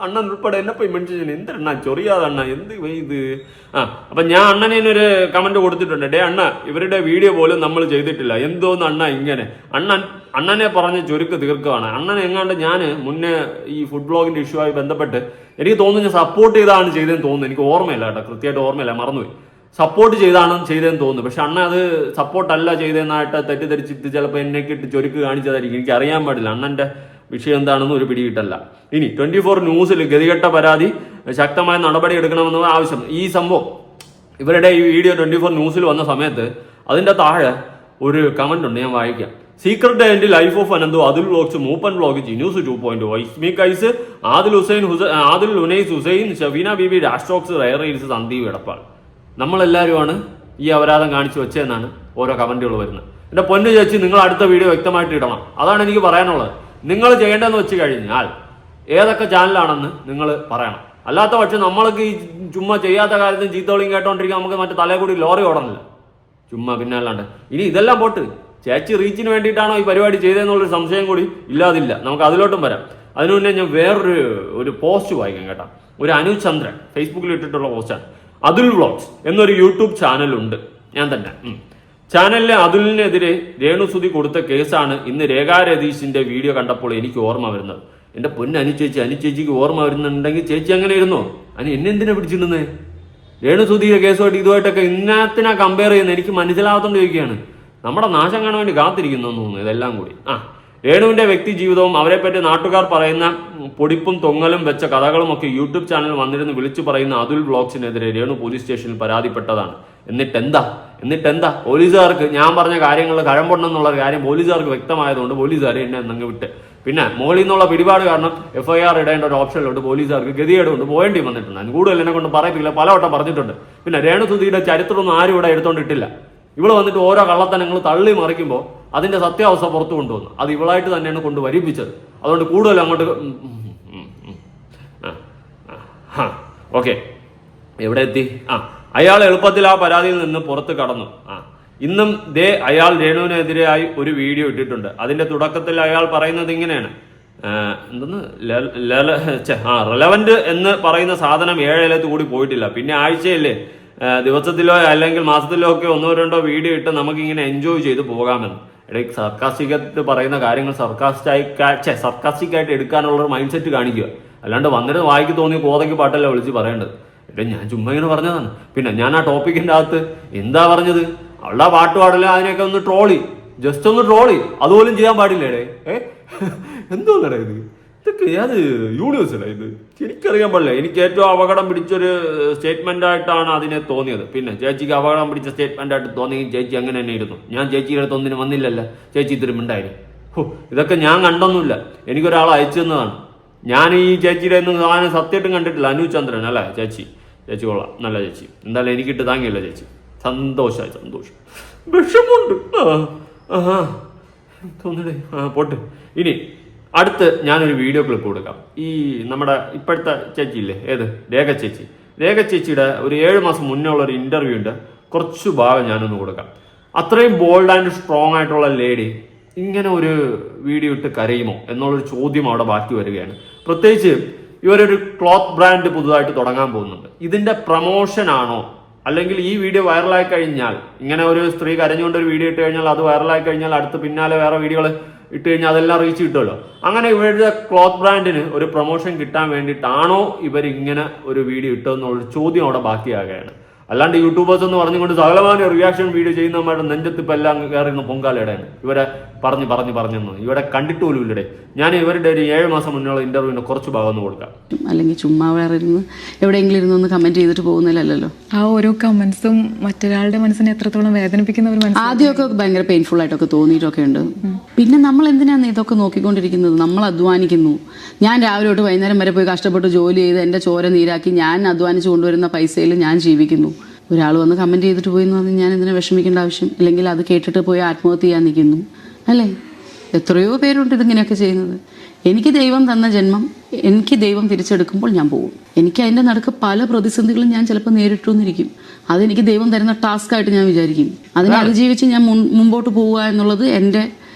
അണ്ണൻ ഉൾപ്പെടെ എന്നെ പോയി മെൻഷൻ ചെയ്യുന്നത്? എന്തെണ്ണ ചൊറിയാതെ അണ്ണ, എന്ത് ഇത്? അപ്പൊ ഞാൻ അണ്ണനൊരു കമന്റ് കൊടുത്തിട്ടുണ്ട്. ഡേ അണ്ണ, ഇവരുടെ വീഡിയോ പോലും നമ്മൾ ചെയ്തിട്ടില്ല, എന്തോന്ന് അണ്ണ ഇങ്ങനെ? അണ്ണനെ പറഞ്ഞ് ചുരുക്ക് തീർക്കുകയാണ്. അണ്ണൻ എങ്ങാണ്ട് ഞാൻ മുന്നേ ഈ ഫുഡ് ബ്ലോഗിന്റെ ഇഷ്യൂ ആയി ബന്ധപ്പെട്ട് എനിക്ക് തോന്നുന്നു ഞാൻ സപ്പോർട്ട് ചെയ്താണ് ചെയ്തതെന്ന് തോന്നുന്നു. എനിക്ക് ഓർമ്മയില്ല കേട്ടോ, കൃത്യമായിട്ട് ഓർമ്മയില്ല, മറന്നുപോയി. സപ്പോർട്ട് ചെയ്താണെന്ന് ചെയ്തതെന്ന് തോന്നുന്നു. പക്ഷെ അണ്ണ അത് സപ്പോർട്ടല്ല ചെയ്തതെന്നായിട്ട് തെറ്റിദ്ധരിച്ചിട്ട് ചിലപ്പോൾ എന്നെയൊക്കെ ഇട്ട് ചൊരുക്ക് കാണിച്ചതായിരിക്കും. എനിക്ക് അറിയാൻ പാടില്ല അണ്ണന്റെ വിഷയം എന്താണെന്ന് ഒരു പിടികിട്ടല്ല. ഇനി 24 ന്യൂസിൽ ഗതികെട്ട പരാതി, ശക്തമായ നടപടി എടുക്കണമെന്ന് ആവശ്യം. ഈ സംഭവം ഇവരുടെ ഈ വീഡിയോ 24 ന്യൂസിൽ വന്ന സമയത്ത് അതിന്റെ താഴെ ഒരു കമന്റ് ഉണ്ട്, ഞാൻ വായിക്കാം. Secret and life of Ananthu, അതിൽ വ്ലോഗ്സ്, മൂപ്പൻ വ്ലോഗ്, ജിന്യൂസ് 2.0, ഇസ്മി കൈസ്, ആദിൽ ഉനൈസ് ഹുസൈൻ, ഷബീന ബീബി, രാഷ്ട്രോക്സ്, റയറീൽസ്, സന്ദീപ് എടപ്പാൾ. നമ്മളെല്ലാവരുമാണ് ഈ അപരാധം കാണിച്ചു വെച്ചതെന്നാണ് ഓരോ കമന്റുകൾ വരുന്നത്. എന്റെ പൊന്നു ചേച്ചി, നിങ്ങൾ അടുത്ത വീഡിയോ വ്യക്തമായിട്ട് ഇടണം. അതാണ് എനിക്ക് പറയാനുള്ളത്. നിങ്ങൾ ചെയ്യേണ്ടതെന്ന് വെച്ച് കഴിഞ്ഞാൽ ഏതൊക്കെ ചാനലാണെന്ന് നിങ്ങൾ പറയണം. അല്ലാത്ത പക്ഷെ നമ്മൾക്ക് ഈ ചുമ്മാ ചെയ്യാത്ത കാര്യത്തിന് ചീത്തോളിയും കേട്ടോണ്ടിരിക്കാൻ നമുക്ക് മറ്റേ തലേ കൂടി ലോറി ഓടണില്ല ചുമ്മാ. പിന്നെ അല്ലാണ്ട് ഇനി ഇതെല്ലാം പോട്ട് ചേച്ചി റീച്ചിന് വേണ്ടിയിട്ടാണോ ഈ പരിപാടി ചെയ്തതെന്നുള്ളൊരു സംശയം കൂടി ഇല്ലാതില്ല. നമുക്ക് അതിലോട്ടും വരാം. അതിനു മുന്നേ ഞാൻ വേറൊരു പോസ്റ്റ് വായിക്കാം കേട്ടോ. ഒരു അനു ചന്ദ്രൻ ഫേസ്ബുക്കിൽ ഇട്ടിട്ടുള്ള പോസ്റ്റാണ്. അതുൽ വ്ളോഗ്സ് എന്നൊരു യൂട്യൂബ് ചാനലുണ്ട്, ഞാൻ തന്നെ. ചാനലിലെ അതുലിനെതിരെ രേണുസുതി കൊടുത്ത കേസാണ് ഇന്ന് രേഖാ രതീഷിന്റെ വീഡിയോ കണ്ടപ്പോൾ എനിക്ക് ഓർമ്മ വരുന്നത്. എന്റെ പൊന്ന് അനുചേച്ചിക്ക് ഓർമ്മ വരുന്നുണ്ടെങ്കിൽ ചേച്ചി അങ്ങനെ ഇരുന്നോ? എന്നെന്തിനാ പിടിച്ചിട്ടുന്നേ? രേണുസുതിയുടെ കേസുമായിട്ട് ഇതുമായിട്ടൊക്കെ ഇന്നത്തിനാ കമ്പയർ ചെയ്യുന്നത് എനിക്ക് മനസ്സിലാവാത്തോണ്ട് ചോദിക്കുകയാണ്. നമ്മുടെ നാശം കാണാൻ വേണ്ടി കാത്തിരിക്കുന്നു തോന്നുന്നു ഇതെല്ലാം കൂടി. രേണുവിന്റെ വ്യക്തി ജീവിതവും അവരെപ്പറ്റി നാട്ടുകാർ പറയുന്ന പൊടിപ്പും തൊങ്ങലും വെച്ച കഥകളും ഒക്കെ യൂട്യൂബ് ചാനൽ വന്നിരുന്ന് വിളിച്ചു പറയുന്ന അതുൽ വ്ളോഗ്സിനെതിരെ രേണു പോലീസ് സ്റ്റേഷനിൽ പരാതിപ്പെട്ടതാണ്. എന്നിട്ടെന്താ പോലീസുകാർക്ക് ഞാൻ പറഞ്ഞ കാര്യങ്ങളിൽ കഴമ്പുണ്ടെന്നുള്ള കാര്യം പോലീസുകാർക്ക് വ്യക്തമായതുകൊണ്ട് പോലീസുകാരെ എന്നെ അങ്ങ് വിട്ട്. പിന്നെ മുകളിൽ നിന്നുള്ള പിടിപാട് കാരണം FIR ഇടേണ്ട ഒരു ഓപ്ഷനിലോട്ട് പോലീസുകാർക്ക് ഗതികേടുകൊണ്ട് പോകേണ്ടി വന്നിട്ടുണ്ട്. അതിന് കൂടുതൽ എന്നെ കൊണ്ട് പറയത്തില്ല, പലവട്ടം പറഞ്ഞിട്ടുണ്ട്. പിന്നെ രേണുസുതിയുടെ ചരിത്രമൊന്നും ആരും ഇവിടെ എടുത്തോണ്ടിട്ടില്ല. ഇവള് വന്നിട്ട് ഓരോ കള്ളത്തനങ്ങൾ തള്ളി മറിക്കുമ്പോൾ അതിന്റെ സത്യാവസ്ഥ പുറത്തു കൊണ്ടുവന്നു. അത് ഇവളായിട്ട് തന്നെയാണ് കൊണ്ട് വരിപ്പിച്ചത്. അതുകൊണ്ട് കൂടുതൽ അങ്ങോട്ട് ഓക്കെ എവിടെ എത്തി? അയാൾ എളുപ്പത്തിൽ ആ പരാതിയിൽ നിന്ന് പുറത്ത് കടന്നു. ഇന്നും അയാൾ രേണുവിനെതിരെയായി ഒരു വീഡിയോ ഇട്ടിട്ടുണ്ട്. അതിന്റെ തുടക്കത്തിൽ അയാൾ പറയുന്നത് ഇങ്ങനെയാണ്: റെലവന്റ് എന്ന് പറയുന്ന സാധനം 7 ഇലത്ത് കൂടി പോയിട്ടില്ല. പിന്നെ ആഴ്ചയല്ലേ, ദിവസത്തിലോ അല്ലെങ്കിൽ മാസത്തിലോ ഒക്കെ 1-2 വീഡിയോ ഇട്ട് നമുക്കിങ്ങനെ എൻജോയ് ചെയ്ത് പോകാമെന്ന്. ഇടയ്ക്ക് സർക്കാസ്റ്റിക്കായിട്ട് പറയുന്ന കാര്യങ്ങൾ സർക്കാസ്റ്റിക്കായിട്ട് എടുക്കാനുള്ള ഒരു മൈൻഡ് സെറ്റ് കാണിക്കുക. അല്ലാണ്ട് വന്നിട്ട് വായിക്ക് തോന്നിയ കോതയ്ക്ക് പാട്ടല്ല വിളിച്ച് പറയേണ്ടത്. ഞാൻ ചുമ്മാ ഇങ്ങനെ പറഞ്ഞതാണ്. പിന്നെ ഞാൻ ആ ടോപ്പിക്കിന്റെ അകത്ത് എന്താ പറഞ്ഞത്? അവളുടെ പാട്ട് പാടില്ല, അതിനൊക്കെ ഒന്ന് ട്രോളി, ജസ്റ്റ് ഒന്ന് ട്രോളി, അതുപോലും ചെയ്യാൻ പാടില്ലേടേ. എന്തോന്നടേ ഇത്? ഇതൊക്കെ അത് യൂണിവേഴ്സല്ല ഇത്? എനിക്കറിയാൻ പാടില്ല. എനിക്ക് ഏറ്റവും അപകടം പിടിച്ചൊരു സ്റ്റേറ്റ്മെന്റ് ആയിട്ടാണ് അതിനെ തോന്നിയത്. പിന്നെ ചേച്ചിക്ക് അപകടം പിടിച്ച സ്റ്റേറ്റ്മെന്റ് ആയിട്ട് തോന്നിയെങ്കിൽ ചേച്ചി അങ്ങനെ തന്നെ ഇരുന്നു. ഞാൻ ചേച്ചിയുടെ അടുത്ത് ഒന്നിനും വന്നില്ലല്ലോ, ചേച്ചി ഇത്തിരിമുണ്ടായിരുന്നു. ഇതൊക്കെ ഞാൻ കണ്ടൊന്നുമില്ല, എനിക്കൊരാൾ അയച്ചു തന്നതാണ്. ഞാൻ ഈ ചേച്ചിയുടെ ഒന്നും സാധനം സത്യമായിട്ടും കണ്ടിട്ടില്ല. അനു ചന്ദ്രൻ അല്ലേ ചേച്ചി കൊള്ളാം, നല്ല ചേച്ചി. എന്തായാലും എനിക്കിട്ട് താങ്ങിയില്ല ചേച്ചി. സന്തോഷം. വിഷമുണ്ട് തോന്നണേ. പോട്ട്. ഇനി അടുത്ത് ഞാനൊരു വീഡിയോ ക്ലിപ്പ് കൊടുക്കാം. ഈ നമ്മുടെ ഇപ്പോഴത്തെ ചേച്ചി ഇല്ലേ, ഏത് രേഖ ചേച്ചിയുടെ ഒരു 7 മാസം മുന്നേ ഉള്ള ഒരു ഇന്റർവ്യൂ ഉണ്ട്. കുറച്ച് ഭാഗം ഞാനൊന്ന് കൊടുക്കാം. അത്രയും ബോൾഡ് ആൻഡ് സ്ട്രോങ് ആയിട്ടുള്ള ലേഡി ഇങ്ങനെ ഒരു വീഡിയോ ഇട്ട് കരയുമോ എന്നുള്ളൊരു ചോദ്യം അവിടെ ബാക്കി വരികയാണ്. പ്രത്യേകിച്ച് ഇവരൊരു ക്ലോത്ത് ബ്രാൻഡ് പുതുതായിട്ട് തുടങ്ങാൻ പോകുന്നുണ്ട്. ഇതിന്റെ പ്രമോഷൻ ആണോ, അല്ലെങ്കിൽ ഈ വീഡിയോ വൈറലായി കഴിഞ്ഞാൽ, ഇങ്ങനെ ഒരു സ്ത്രീ കരഞ്ഞുകൊണ്ട് ഒരു വീഡിയോ ഇട്ട് കഴിഞ്ഞാൽ അത് വൈറലായി കഴിഞ്ഞാൽ അടുത്ത് പിന്നാലെ വേറെ വീഡിയോകൾ ഇട്ട് കഴിഞ്ഞാൽ അതെല്ലാം റീച്ച് കിട്ടുമല്ലോ. അങ്ങനെ ഇവരുടെ ക്ലോത്ത് ബ്രാൻഡിന് ഒരു പ്രൊമോഷൻ കിട്ടാൻ വേണ്ടിയിട്ടാണോ ഇവരിങ്ങനെ ഒരു വീഡിയോ ഇട്ടതെന്നുള്ളൊരു ചോദ്യം അവിടെ ബാക്കിയാകുകയാണ്. അല്ലാണ്ട് യൂട്യൂബേഴ്സ് എന്ന് പറഞ്ഞുകൊണ്ട് സകലമായ റിയാക്ഷൻ വീഡിയോ ചെയ്യുന്നവരുടെ നെഞ്ചത്ത് ഇപ്പം എല്ലാം കയറുന്ന പൊങ്കാലയുടെയാണ്. ഇവരെ പറഞ്ഞെന്ന് ഇവിടെ കണ്ടിട്ട് പോലും ഇല്ലടെ. ഞാൻ ഇവരുടെ ഒരു 7 മാസം മുന്നുള്ള ഇന്റർവ്യൂവിന്റെ കുറച്ച് ഭാഗം ഒന്ന് കൊടുക്കാം. അല്ലെങ്കിൽ ചുമ്മാ വേറെ ഇരുന്ന് എവിടെയെങ്കിലും ഇരുന്നൊന്ന് കമന്റ് ചെയ്തിട്ട് പോകുന്നില്ലല്ലോ. ആ ഓരോ കമന്റ്സും മറ്റൊരാളുടെ മനസ്സിനെ എത്രത്തോളം വേദനിപ്പിക്കുന്ന ഒരു ആദ്യമൊക്കെ ഭയങ്കര പെയിൻഫുൾ ആയിട്ടൊക്കെ തോന്നിയിട്ടൊക്കെ ഉണ്ട്. പിന്നെ നമ്മൾ എന്തിനാണ് ഇതൊക്കെ നോക്കിക്കൊണ്ടിരിക്കുന്നത്? നമ്മൾ അധ്വാനിക്കുന്നു. ഞാൻ രാവിലെ തൊട്ട് വൈകുന്നേരം വരെ പോയി കഷ്ടപ്പെട്ട് ജോലി ചെയ്ത് എൻ്റെ ചോര നീരാക്കി ഞാൻ അധ്വാനിച്ച് കൊണ്ടുവരുന്ന പൈസയിൽ ഞാൻ ജീവിക്കുന്നു. ഒരാൾ വന്ന് കമന്റ് ചെയ്തിട്ട് പോയി എന്ന് പറഞ്ഞാൽ ഞാൻ എന്തിനാ വിഷമിക്കേണ്ട ആവശ്യം? അല്ലെങ്കിൽ അത് കേട്ടിട്ട് പോയി ആത്മഹത്യ ചെയ്യാൻ നിൽക്കുന്നു അല്ലേ? എത്രയോ പേരുണ്ട് ഇതിങ്ങനെയൊക്കെ ചെയ്യുന്നത്. എനിക്ക് ദൈവം തന്ന ജന്മം എനിക്ക് ദൈവം തിരിച്ചെടുക്കുമ്പോൾ ഞാൻ പോകും. എനിക്ക് അതിൻ്റെ നടുക്ക് പല പ്രതിസന്ധികളും ഞാൻ ചിലപ്പോൾ നേരിട്ടുവന്നിരിക്കും. അതെനിക്ക് ദൈവം തരുന്ന ടാസ്ക് ആയിട്ട് ഞാൻ വിചാരിക്കും. അതിനെ അതിജീവിച്ച് ഞാൻ മുമ്പോട്ട് പോവുക എന്നുള്ളത് എൻ്റെ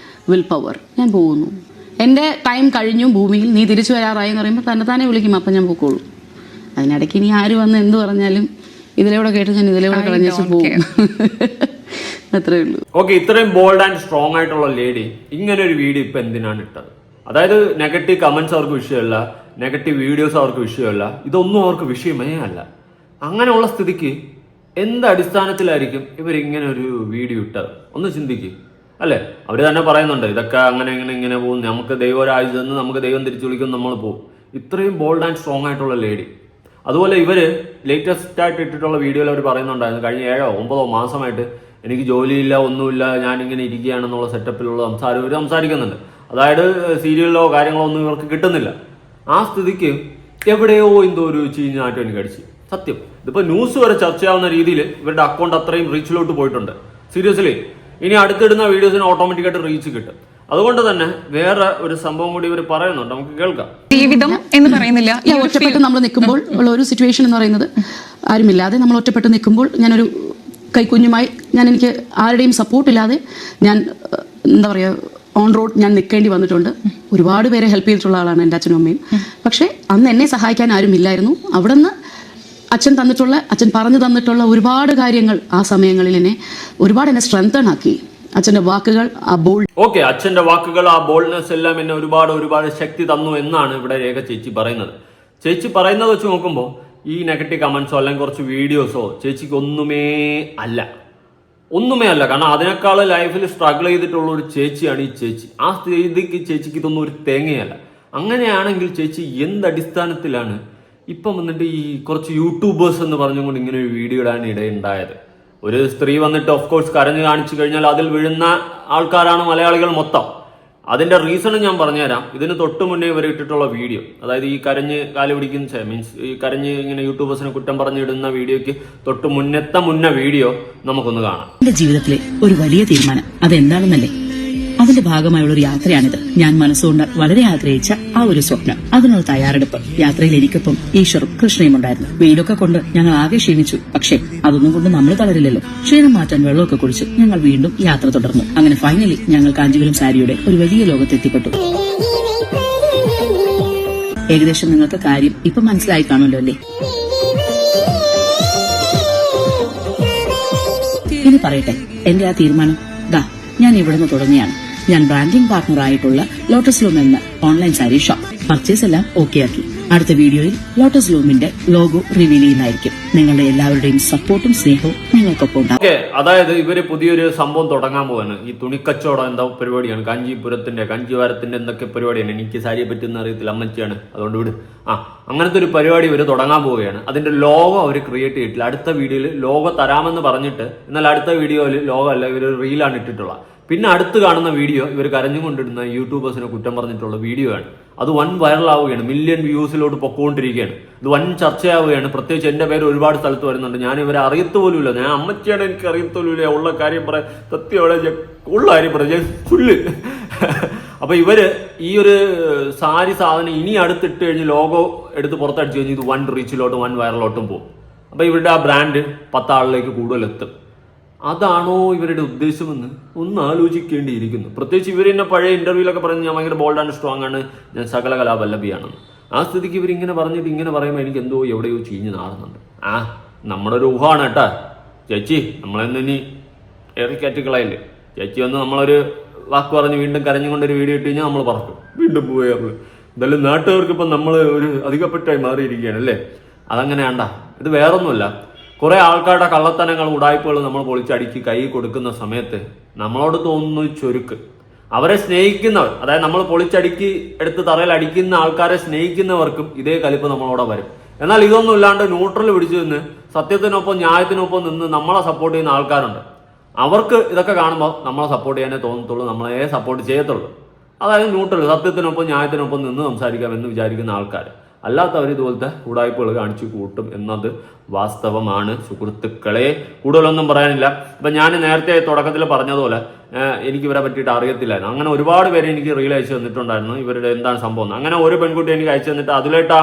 വിൽ പവർ. ഞാൻ പോകുന്നു. എൻ്റെ ടൈം കഴിഞ്ഞു ഭൂമിയിൽ, നീ തിരിച്ചു വരാറായി എന്ന് പറയുമ്പോൾ തന്നെ വിളിക്കും, അപ്പം ഞാൻ പോയിക്കോളും. അതിനിടയ്ക്ക് ഇനി ആര് വന്ന് എന്ത് പറഞ്ഞാലും ഇതിലൂടെ കേട്ട് ഞാൻ ഇതിലൂടെ കളഞ്ഞു പോകും. അത്രേ ഉള്ളൂ. ഓക്കെ, ഇത്രയും ബോൾഡ് ആൻഡ് സ്ട്രോങ് ആയിട്ടുള്ള ലേഡി ഇങ്ങനെ ഒരു വീഡിയോ ഇപ്പൊ എന്തിനാണ് ഇട്ടത്? അതായത് നെഗറ്റീവ് കമന്റ്സ് അവർക്ക് വിഷയമല്ല, നെഗറ്റീവ് വീഡിയോസ് അവർക്ക് വിഷയമല്ല, ഇതൊന്നും അവർക്ക് വിഷയമേ അല്ല. അങ്ങനെയുള്ള സ്ഥിതിക്ക് എന്ത് അടിസ്ഥാനത്തിലായിരിക്കും ഇവരിങ്ങനെ ഒരു വീഡിയോ ഇട്ടത്? ഒന്ന് ചിന്തിക്കുക അല്ലേ? അവർ തന്നെ പറയുന്നുണ്ട് ഇതൊക്കെ അങ്ങനെ ഇങ്ങനെ പോകും, നമുക്ക് ദൈവം ഒരാഴ്ച തന്ന് നമുക്ക് ദൈവം തിരിച്ചു വിളിക്കും, നമ്മൾ പോകും. ഇത്രയും ബോൾഡ് ആൻഡ് സ്ട്രോങ് ആയിട്ടുള്ള ലേഡി. അതുപോലെ ഇവര് ലേറ്റസ്റ്റ് ആയിട്ട് ഇട്ടിട്ടുള്ള വീഡിയോയിൽ അവർ പറയുന്നുണ്ടായിരുന്നു, കഴിഞ്ഞ 7-9 മാസമായിട്ട് എനിക്ക് ജോലിയില്ല, ഒന്നുമില്ല, ഞാനിങ്ങനെ ഇരിക്കുകയാണെന്നുള്ള സെറ്റപ്പിലുള്ള സംസാരം ഇവർ സംസാരിക്കുന്നുണ്ട്. അതായത് സീരിയലിലോ കാര്യങ്ങളോ ഒന്നും ഇവർക്ക് കിട്ടുന്നില്ല. ആ സ്ഥിതിക്ക് എവിടെയോ എന്തോ ഒരു ചീഞ്ഞാറ്റം എനിക്ക് അടിച്ചു. സത്യം, ഇതിപ്പോ ന്യൂസ് വരെ ചർച്ചയാവുന്ന രീതിയിൽ ഇവരുടെ അക്കൗണ്ട് അത്രയും റീച്ചിലോട്ട് പോയിട്ടുണ്ട്. സീരിയസ്ലി, ഇനി അടുത്തിടുന്ന വീഡിയോസിന് ഓട്ടോമാറ്റിക്കായിട്ട് റീച്ച് കിട്ടും. അതുകൊണ്ട് തന്നെ വേറെ ഒരു സംഭവം കൂടി ഇവർ പറയുന്നുണ്ട്, നമുക്ക് കേൾക്കാം. ജീവിതം എന്ന് പറയുന്നില്ല, ഒറ്റപ്പെട്ട് നമ്മൾ നിൽക്കുമ്പോൾ ഉള്ള ഒരു സിറ്റുവേഷൻ എന്ന് പറയുന്നത് ആരുമില്ലാതെ നമ്മൾ ഒറ്റപ്പെട്ട് നിൽക്കുമ്പോൾ ഞാനൊരു കൈക്കുഞ്ഞുമായി എനിക്ക് ആരുടെയും സപ്പോർട്ടില്ലാതെ ഞാൻ എന്താ പറയുക ഓൺ റോഡ് ഞാൻ നിൽക്കേണ്ടി വന്നിട്ടുണ്ട്. ഒരുപാട് പേരെ ഹെൽപ്പ് ചെയ്തിട്ടുള്ള ആളാണ് എൻ്റെ അച്ഛനും അമ്മയും. പക്ഷേ അന്ന് എന്നെ സഹായിക്കാൻ ആരുമില്ലായിരുന്നു. അവിടെ നിന്ന് അച്ഛൻ പറഞ്ഞു തന്നിട്ടുള്ള ഒരുപാട് കാര്യങ്ങൾ ആ സമയങ്ങളിൽ ഒരുപാട് എന്നെ സ്ട്രെങ്തൺ ആക്കി. അച്ഛൻ്റെ വാക്കുകൾ, ആ ബോൾഡ് അച്ഛന്റെ വാക്കുകൾ, ആ ബോൾഡ്നെസ് എല്ലാം എന്നെ ഒരുപാട് ശക്തി തന്നു എന്നാണ് ഇവിടെ രേഖ ചേച്ചി പറയുന്നത്. ചേച്ചി പറയുന്നത് വെച്ച് നോക്കുമ്പോൾ ഈ നെഗറ്റീവ് കമന്റ്സോ അല്ലെങ്കിൽ കുറച്ച് വീഡിയോസോ ചേച്ചിക്ക് ഒന്നുമേ അല്ല. കാരണം അതിനേക്കാൾ ലൈഫിൽ സ്ട്രഗിൾ ചെയ്തിട്ടുള്ള ഒരു ചേച്ചിയാണ് ഈ ചേച്ചി. ആ സ്ഥിതിക്ക് ചേച്ചിക്ക് ഇതൊന്നും ഒരു തേങ്ങയല്ല. അങ്ങനെയാണെങ്കിൽ ചേച്ചി എന്തടിസ്ഥാനത്തിലാണ് ഇപ്പം വന്നിട്ട് ഈ കുറച്ച് യൂട്യൂബേഴ്സ് എന്ന് പറഞ്ഞുകൊണ്ട് ഇങ്ങനെ ഒരു വീഡിയോ ഇടാൻ ഇടയുണ്ടായത്? ഒരു സ്ത്രീ വന്നിട്ട് ഓഫ് കോഴ്സ് കരഞ്ഞു കാണിച്ചു കഴിഞ്ഞാൽ അതിൽ വീഴുന്ന ആൾക്കാരാണ് മലയാളികൾ മൊത്തം. അതിന്റെ റീസണും ഞാൻ പറഞ്ഞുതരാം. ഇതിന് തൊട്ട് മുന്നേ ഇവർ ഇട്ടിട്ടുള്ള വീഡിയോ, അതായത് ഈ കരഞ്ഞ് കാല് പിടിക്കുന്ന മീൻസ് ഈ കരഞ്ഞ് ഇങ്ങനെ യൂട്യൂബേഴ്സിനെ കുറ്റം പറഞ്ഞിടുന്ന വീഡിയോയ്ക്ക് തൊട്ട് മുന്നേ വീഡിയോ നമുക്കൊന്ന് കാണാം. എന്റെ ജീവിതത്തിലെ ഒരു വലിയ തീരുമാനം അതെന്താണെന്നല്ലേ, അതിന്റെ ഭാഗമായുള്ള ഒരു യാത്രയാണിത്. ഞാൻ മനസ്സുകൊണ്ട് വളരെ ആഗ്രഹിച്ച ആ ഒരു സ്വപ്നം, അതിനുള്ള തയ്യാറെടുപ്പ്. യാത്രയിൽ എനിക്കൊപ്പം ഈശ്വറും കൃഷ്ണയും ഉണ്ടായിരുന്നു. വെയിലൊക്കെ കൊണ്ട് ഞങ്ങൾ ആകെ ക്ഷീണിച്ചു. പക്ഷേ അതൊന്നും കൊണ്ട് നമ്മൾ തളരില്ലല്ലോ. ക്ഷീണം മാറ്റാൻ വെള്ളമൊക്കെ കുടിച്ച് ഞങ്ങൾ വീണ്ടും യാത്ര തുടർന്നു. അങ്ങനെ ഫൈനലി ഞങ്ങൾ കാഞ്ചീപുരം സാരിയുടെ ഒരു വലിയ ലോകത്തെത്തിപ്പെട്ടു. ഏകദേശം നിങ്ങൾക്ക് കാര്യം ഇപ്പൊ മനസ്സിലായി കാണുമല്ലോ അല്ലേ? ഇനി പറയട്ടെ എന്റെ ആ തീരുമാനം. ഞാൻ ഇവിടുന്ന് തുടങ്ങിയാണ്. ഞാൻ ബ്രാൻഡിംഗ് പാർട്ണർ ആയിട്ടുള്ള ലോട്ടസ് ലൂം എന്ന ഓൺലൈൻ സാരി ഷോപ്പ് പർച്ചേസ് എല്ലാം ഓക്കെ ആക്കി. അടുത്ത വീഡിയോയിൽ ലോട്ടസ് ലൂമിന്റെ ലോഗോ റിവീൽ ചെയ്യുന്നതായിരിക്കും. നിങ്ങളുടെ എല്ലാവരുടെയും സപ്പോർട്ടും സ്നേഹവും നിങ്ങൾക്കൊപ്പം ഉണ്ടാവും. അതായത് ഇവര് പുതിയൊരു സംഭവം തുടങ്ങാൻ പോവാണ്. ഈ തുണിക്കച്ചവടം എന്താ പരിപാടിയാണ്, കാഞ്ചീപുരത്തിന്റെ എന്തൊക്കെ പരിപാടിയാണ്. എനിക്ക് സാരിയെ പറ്റുന്ന അറിയത്തില്ല, അമ്മച്ചിയാണ്, അതുകൊണ്ട് വിട്. അങ്ങനത്തെ ഒരു പരിപാടി ഇവർ തുടങ്ങാൻ പോവുകയാണ്. അതിന്റെ ലോഗോ അവർ ക്രിയേറ്റ് ചെയ്തിട്ടില്ല. അടുത്ത വീഡിയോയിൽ ലോഗോ തരാമെന്ന് പറഞ്ഞിട്ട്, എന്നാൽ അടുത്ത വീഡിയോയിൽ ലോഗോ അല്ല, ഇവർ റീലാണ് ഇട്ടിട്ടുള്ളത്. പിന്നെ അടുത്ത് കാണുന്ന വീഡിയോ ഇവർ കരഞ്ഞുകൊണ്ടിരുന്ന യൂട്യൂബേഴ്സിനെ കുറ്റം പറഞ്ഞിട്ടുള്ള വീഡിയോ ആണ്. അത് വൻ വൈറലാവുകയാണ്, മില്യൺ വ്യൂസിലോട്ട് പൊക്കോണ്ടിരിക്കുകയാണ്. ഇത് വൻ ചർച്ചയാവുകയാണ്. പ്രത്യേകിച്ച് എന്റെ പേര് ഒരുപാട് സ്ഥലത്ത് വരുന്നുണ്ട്. ഞാൻ ഇവരെ അറിയത്തുപോലുമില്ല. ഞാൻ അമ്മച്ചിയാണ്, എനിക്ക് അറിയത്തുപോലുമില്ല. ഉള്ള കാര്യം പറയാം, സത്യം ഉള്ള കാര്യം പറയാം, ഫുള്ള്. അപ്പൊ ഇവര് ഈ ഒരു സാരി സാധനം ഇനി അടുത്തിട്ട് കഴിഞ്ഞ് ലോഗോ എടുത്ത് പുറത്തടിച്ചു കഴിഞ്ഞ് ഇത് വൻ റീച്ചിലോട്ടും വൻ വൈറലോട്ടും പോകും. അപ്പൊ ഇവരുടെ ആ ബ്രാൻഡ് 10 ആളിലേക്ക് കൂടുതൽ എത്തും. അതാണോ ഇവരുടെ ഉദ്ദേശമെന്ന് ഒന്ന് ആലോചിക്കേണ്ടിയിരിക്കുന്നു. പ്രത്യേകിച്ച് ഇവർ എന്നെ പഴയ ഇന്റർവ്യൂലൊക്കെ പറഞ്ഞ് ഞാൻ ഭയങ്കര ബോൾഡ് ആൻഡ് സ്ട്രോങ് ആണ്, ഞാൻ സകല കലാവല്ലഭിയാണെന്ന്. ആ സ്ഥിതിക്ക് ഇവരിങ്ങനെ പറഞ്ഞിട്ട് ഇങ്ങനെ പറയുമ്പോൾ എനിക്ക് എന്തോ എവിടെയോ ചീഞ്ഞ് നാറുന്നുണ്ട്. നമ്മുടെ ഒരു ഊഹമാണ് കേട്ടാ ചേച്ചി. നമ്മളെന്നി ഏറിക്കാറ്റുകളായില്ലേ ചേച്ചി വന്ന് നമ്മളൊരു വാക്ക് പറഞ്ഞ് വീണ്ടും കരഞ്ഞുകൊണ്ടൊരു വീഡിയോ ഇട്ട് കഴിഞ്ഞാൽ നമ്മൾ പറക്കും, വീണ്ടും പോയാറുള്ളൂ. എന്തായാലും നാട്ടുകാർക്ക് ഇപ്പം നമ്മൾ ഒരു അധികപ്പെട്ടായി മാറിയിരിക്കുകയാണ് അല്ലേ? അതങ്ങനെയാണ്ട. ഇത് വേറൊന്നുമല്ല, കുറെ ആൾക്കാരുടെ കള്ളത്തനങ്ങൾ, ഉടായ്പകൾ നമ്മൾ പൊളിച്ചടുക്കി കൈ കൊടുക്കുന്ന സമയത്ത് നമ്മളോട് തോന്നുന്നു ചൊരുക്ക്. അവരെ സ്നേഹിക്കുന്നവർ, അതായത് നമ്മൾ പൊളിച്ചടുക്കി എടുത്ത് തറയിൽ അടിക്കുന്ന ആൾക്കാരെ സ്നേഹിക്കുന്നവർക്കും ഇതേ കലിപ്പ് നമ്മളോടെ വരും. എന്നാൽ ഇതൊന്നും ഇല്ലാണ്ട് ന്യൂട്രൽ പിടിച്ചു നിന്ന് സത്യത്തിനൊപ്പം ന്യായത്തിനൊപ്പം നിന്ന് നമ്മളെ സപ്പോർട്ട് ചെയ്യുന്ന ആൾക്കാരുണ്ട്. അവർക്ക് ഇതൊക്കെ കാണുമ്പോൾ നമ്മളെ സപ്പോർട്ട് ചെയ്യാനേ തോന്നത്തുള്ളൂ, നമ്മളെ സപ്പോർട്ട് ചെയ്യത്തുള്ളൂ. അതായത് ന്യൂട്രൽ, സത്യത്തിനൊപ്പം ന്യായത്തിനൊപ്പം നിന്ന് സംസാരിക്കാമെന്ന് വിചാരിക്കുന്ന ആൾക്കാർ. അല്ലാത്തവർ ഇതുപോലത്തെ ഉടായ്പകൾ കാണിച്ചു കൂട്ടും എന്നത് വാസ്തവമാണ് സുഹൃത്തുക്കളെ. കൂടുതലൊന്നും പറയാനില്ല. അപ്പം ഞാൻ നേരത്തെ തുടക്കത്തിൽ പറഞ്ഞതുപോലെ എനിക്ക് ഇവരെ പറ്റിയിട്ട് അറിയത്തില്ലായിരുന്നു. അങ്ങനെ ഒരുപാട് പേര് എനിക്ക് റീൽ അയച്ചു തന്നിട്ടുണ്ടായിരുന്നു ഇവരുടെ എന്താണ് സംഭവം. അങ്ങനെ ഒരു പെൺകുട്ടി എനിക്ക് അയച്ചു തന്നിട്ട് അതിലേട്ടാ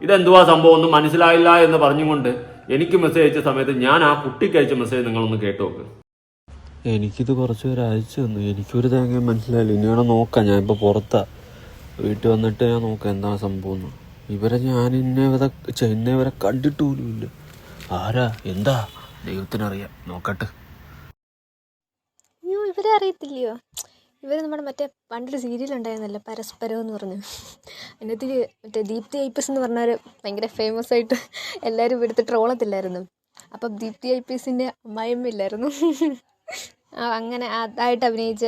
ഇതെന്തുവാ സംഭവം ഒന്നും മനസ്സിലായില്ല എന്ന് പറഞ്ഞുകൊണ്ട് എനിക്ക് മെസ്സേജ് അയച്ച സമയത്ത് ഞാൻ ആ കുട്ടിക്ക് അയച്ച മെസ്സേജ് നിങ്ങളൊന്ന് കേട്ടു നോക്ക്. എനിക്കിത് കുറച്ച് പേര് അയച്ചു തന്നു, എനിക്കൊരു തേങ്ങ മനസ്സിലായില്ല. ഇനി വേണം നോക്കാം. ഞാൻ ഇപ്പോൾ പുറത്താണ്, വീട്ടിൽ വന്നിട്ട് ഞാൻ നോക്കാം എന്താണ് സംഭവം. ഇവരെ ഞാൻ ഇന്നവരെ കണ്ടിട്ട് പോലുമില്ല. ആരാ എന്താ ദൈവത്തിനറിയാം. നോക്കട്ടെ. അയ്യോ, ഇവരെ അറിയത്തില്ലയോ? ഇവർ നമ്മുടെ മറ്റേ പണ്ടൊരു സീരിയൽ ഉണ്ടായിരുന്നല്ലോ, പരസ്പരം എന്ന് പറഞ്ഞു. അതിനകത്ത് മറ്റേ ദീപ്തി ഐപ്പീസ് എന്ന് പറഞ്ഞവർ ഭയങ്കര ഫേമസ് ആയിട്ട് എല്ലാവരും എടുത്ത് ട്രോളത്തില്ലായിരുന്നു. അപ്പം ദീപ്തി ഐപ്പീസിൻ്റെ അമ്മായിയമ്മയില്ലായിരുന്നു, അങ്ങനെ അതായിട്ട് അഭിനയിച്ച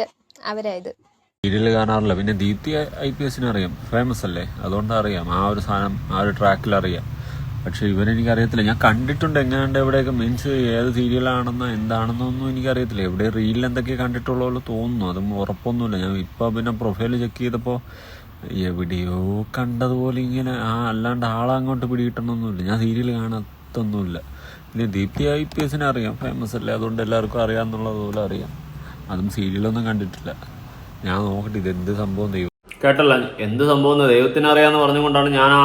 അവരായത്. സീരിയൽ കാണാറില്ല. പിന്നെ ദീപ്തി IPS അറിയാം, ഫേമസ് അല്ലേ, അതുകൊണ്ട് അറിയാം. ആ ഒരു സാധനം ആ ഒരു ട്രാക്കിൽ അറിയാം. പക്ഷെ ഇവരെനിക്ക് അറിയത്തില്ല. ഞാൻ കണ്ടിട്ടുണ്ട് എങ്ങനെയുണ്ട് എവിടെയൊക്കെ, മീൻസ് ഏത് സീരിയലാണെന്നോ എന്താണെന്നൊന്നും എനിക്കറിയത്തില്ല. എവിടെ റീലിൽ എന്തൊക്കെ കണ്ടിട്ടുള്ളൂ തോന്നുന്നു, അതും ഉറപ്പൊന്നുമില്ല. ഞാൻ ഇപ്പോൾ പിന്നെ പ്രൊഫൈൽ ചെക്ക് ചെയ്തപ്പോൾ എവിടെയോ കണ്ടതുപോലെ ഇങ്ങനെ അല്ലാണ്ട് ആളങ്ങോട്ട് പിടികിട്ടണമെന്നില്ല. ഞാൻ സീരിയൽ കാണത്തൊന്നുമില്ല. പിന്നെ ദീപ്തി IPS അറിയാം, ഫേമസ് അല്ലേ, അതുകൊണ്ട് എല്ലാവർക്കും അറിയാമെന്നുള്ളതുപോലെ അറിയാം. അതും സീരിയലൊന്നും കണ്ടിട്ടില്ല. ഞാൻ നോക്കട്ടെ ഇത് എന്ത് സംഭവം ദൈവം. കേട്ടല്ല എന്ത് സംഭവം ദൈവത്തിന് അറിയാന്ന് പറഞ്ഞുകൊണ്ടാണ് ഞാൻ ആ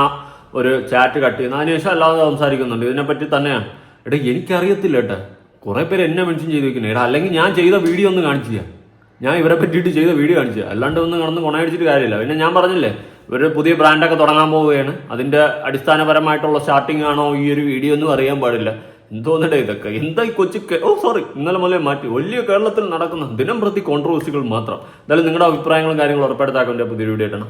ഒരു ചാറ്റ് കട്ട് ചെയ്യുന്നത്. അതിനുശേഷം അല്ലാതെ സംസാരിക്കുന്നുണ്ട് ഇതിനെപ്പറ്റി തന്നെയാണ്. എടാ എനിക്കറിയത്തില്ല ഏട്ടാ, കുറെ പേര് എന്നെ മെൻഷൻ ചെയ്ത് വെക്കുന്നത്. എടാ അല്ലെങ്കിൽ ഞാൻ ചെയ്ത വീഡിയോ ഒന്ന് കാണിച്ചു, ഞാൻ ഇവരെ പറ്റിയിട്ട് ചെയ്ത വീഡിയോ കാണിച്ചു, അല്ലാണ്ട് ഒന്ന് കടന്ന് കൊണയടിച്ചിട്ട് കാര്യമില്ല. പിന്നെ ഞാൻ പറഞ്ഞില്ലേ ഇവര് പുതിയ ബ്രാൻഡൊക്കെ തുടങ്ങാൻ പോവുകയാണ്, അതിന്റെ അടിസ്ഥാനപരമായിട്ടുള്ള സ്റ്റാർട്ടിംഗ് ആണോ ഈ ഒരു വീഡിയോ ഒന്നും അറിയാൻ പാടില്ല. എന്തോന്നിടെ ഇതൊക്കെ എന്താ ഈ ഇന്നലെ മുതലേ മാറ്റി വലിയ കേരളത്തിൽ നടക്കുന്ന ദിനം പ്രതി കോൺട്രവേഴ്സികൾ മാത്രം. എന്തായാലും നിങ്ങളുടെ അഭിപ്രായങ്ങളും കാര്യങ്ങളും ഉറപ്പെടുത്താൻ പുതിയ വീഡിയോ ആയിട്ടാണ്.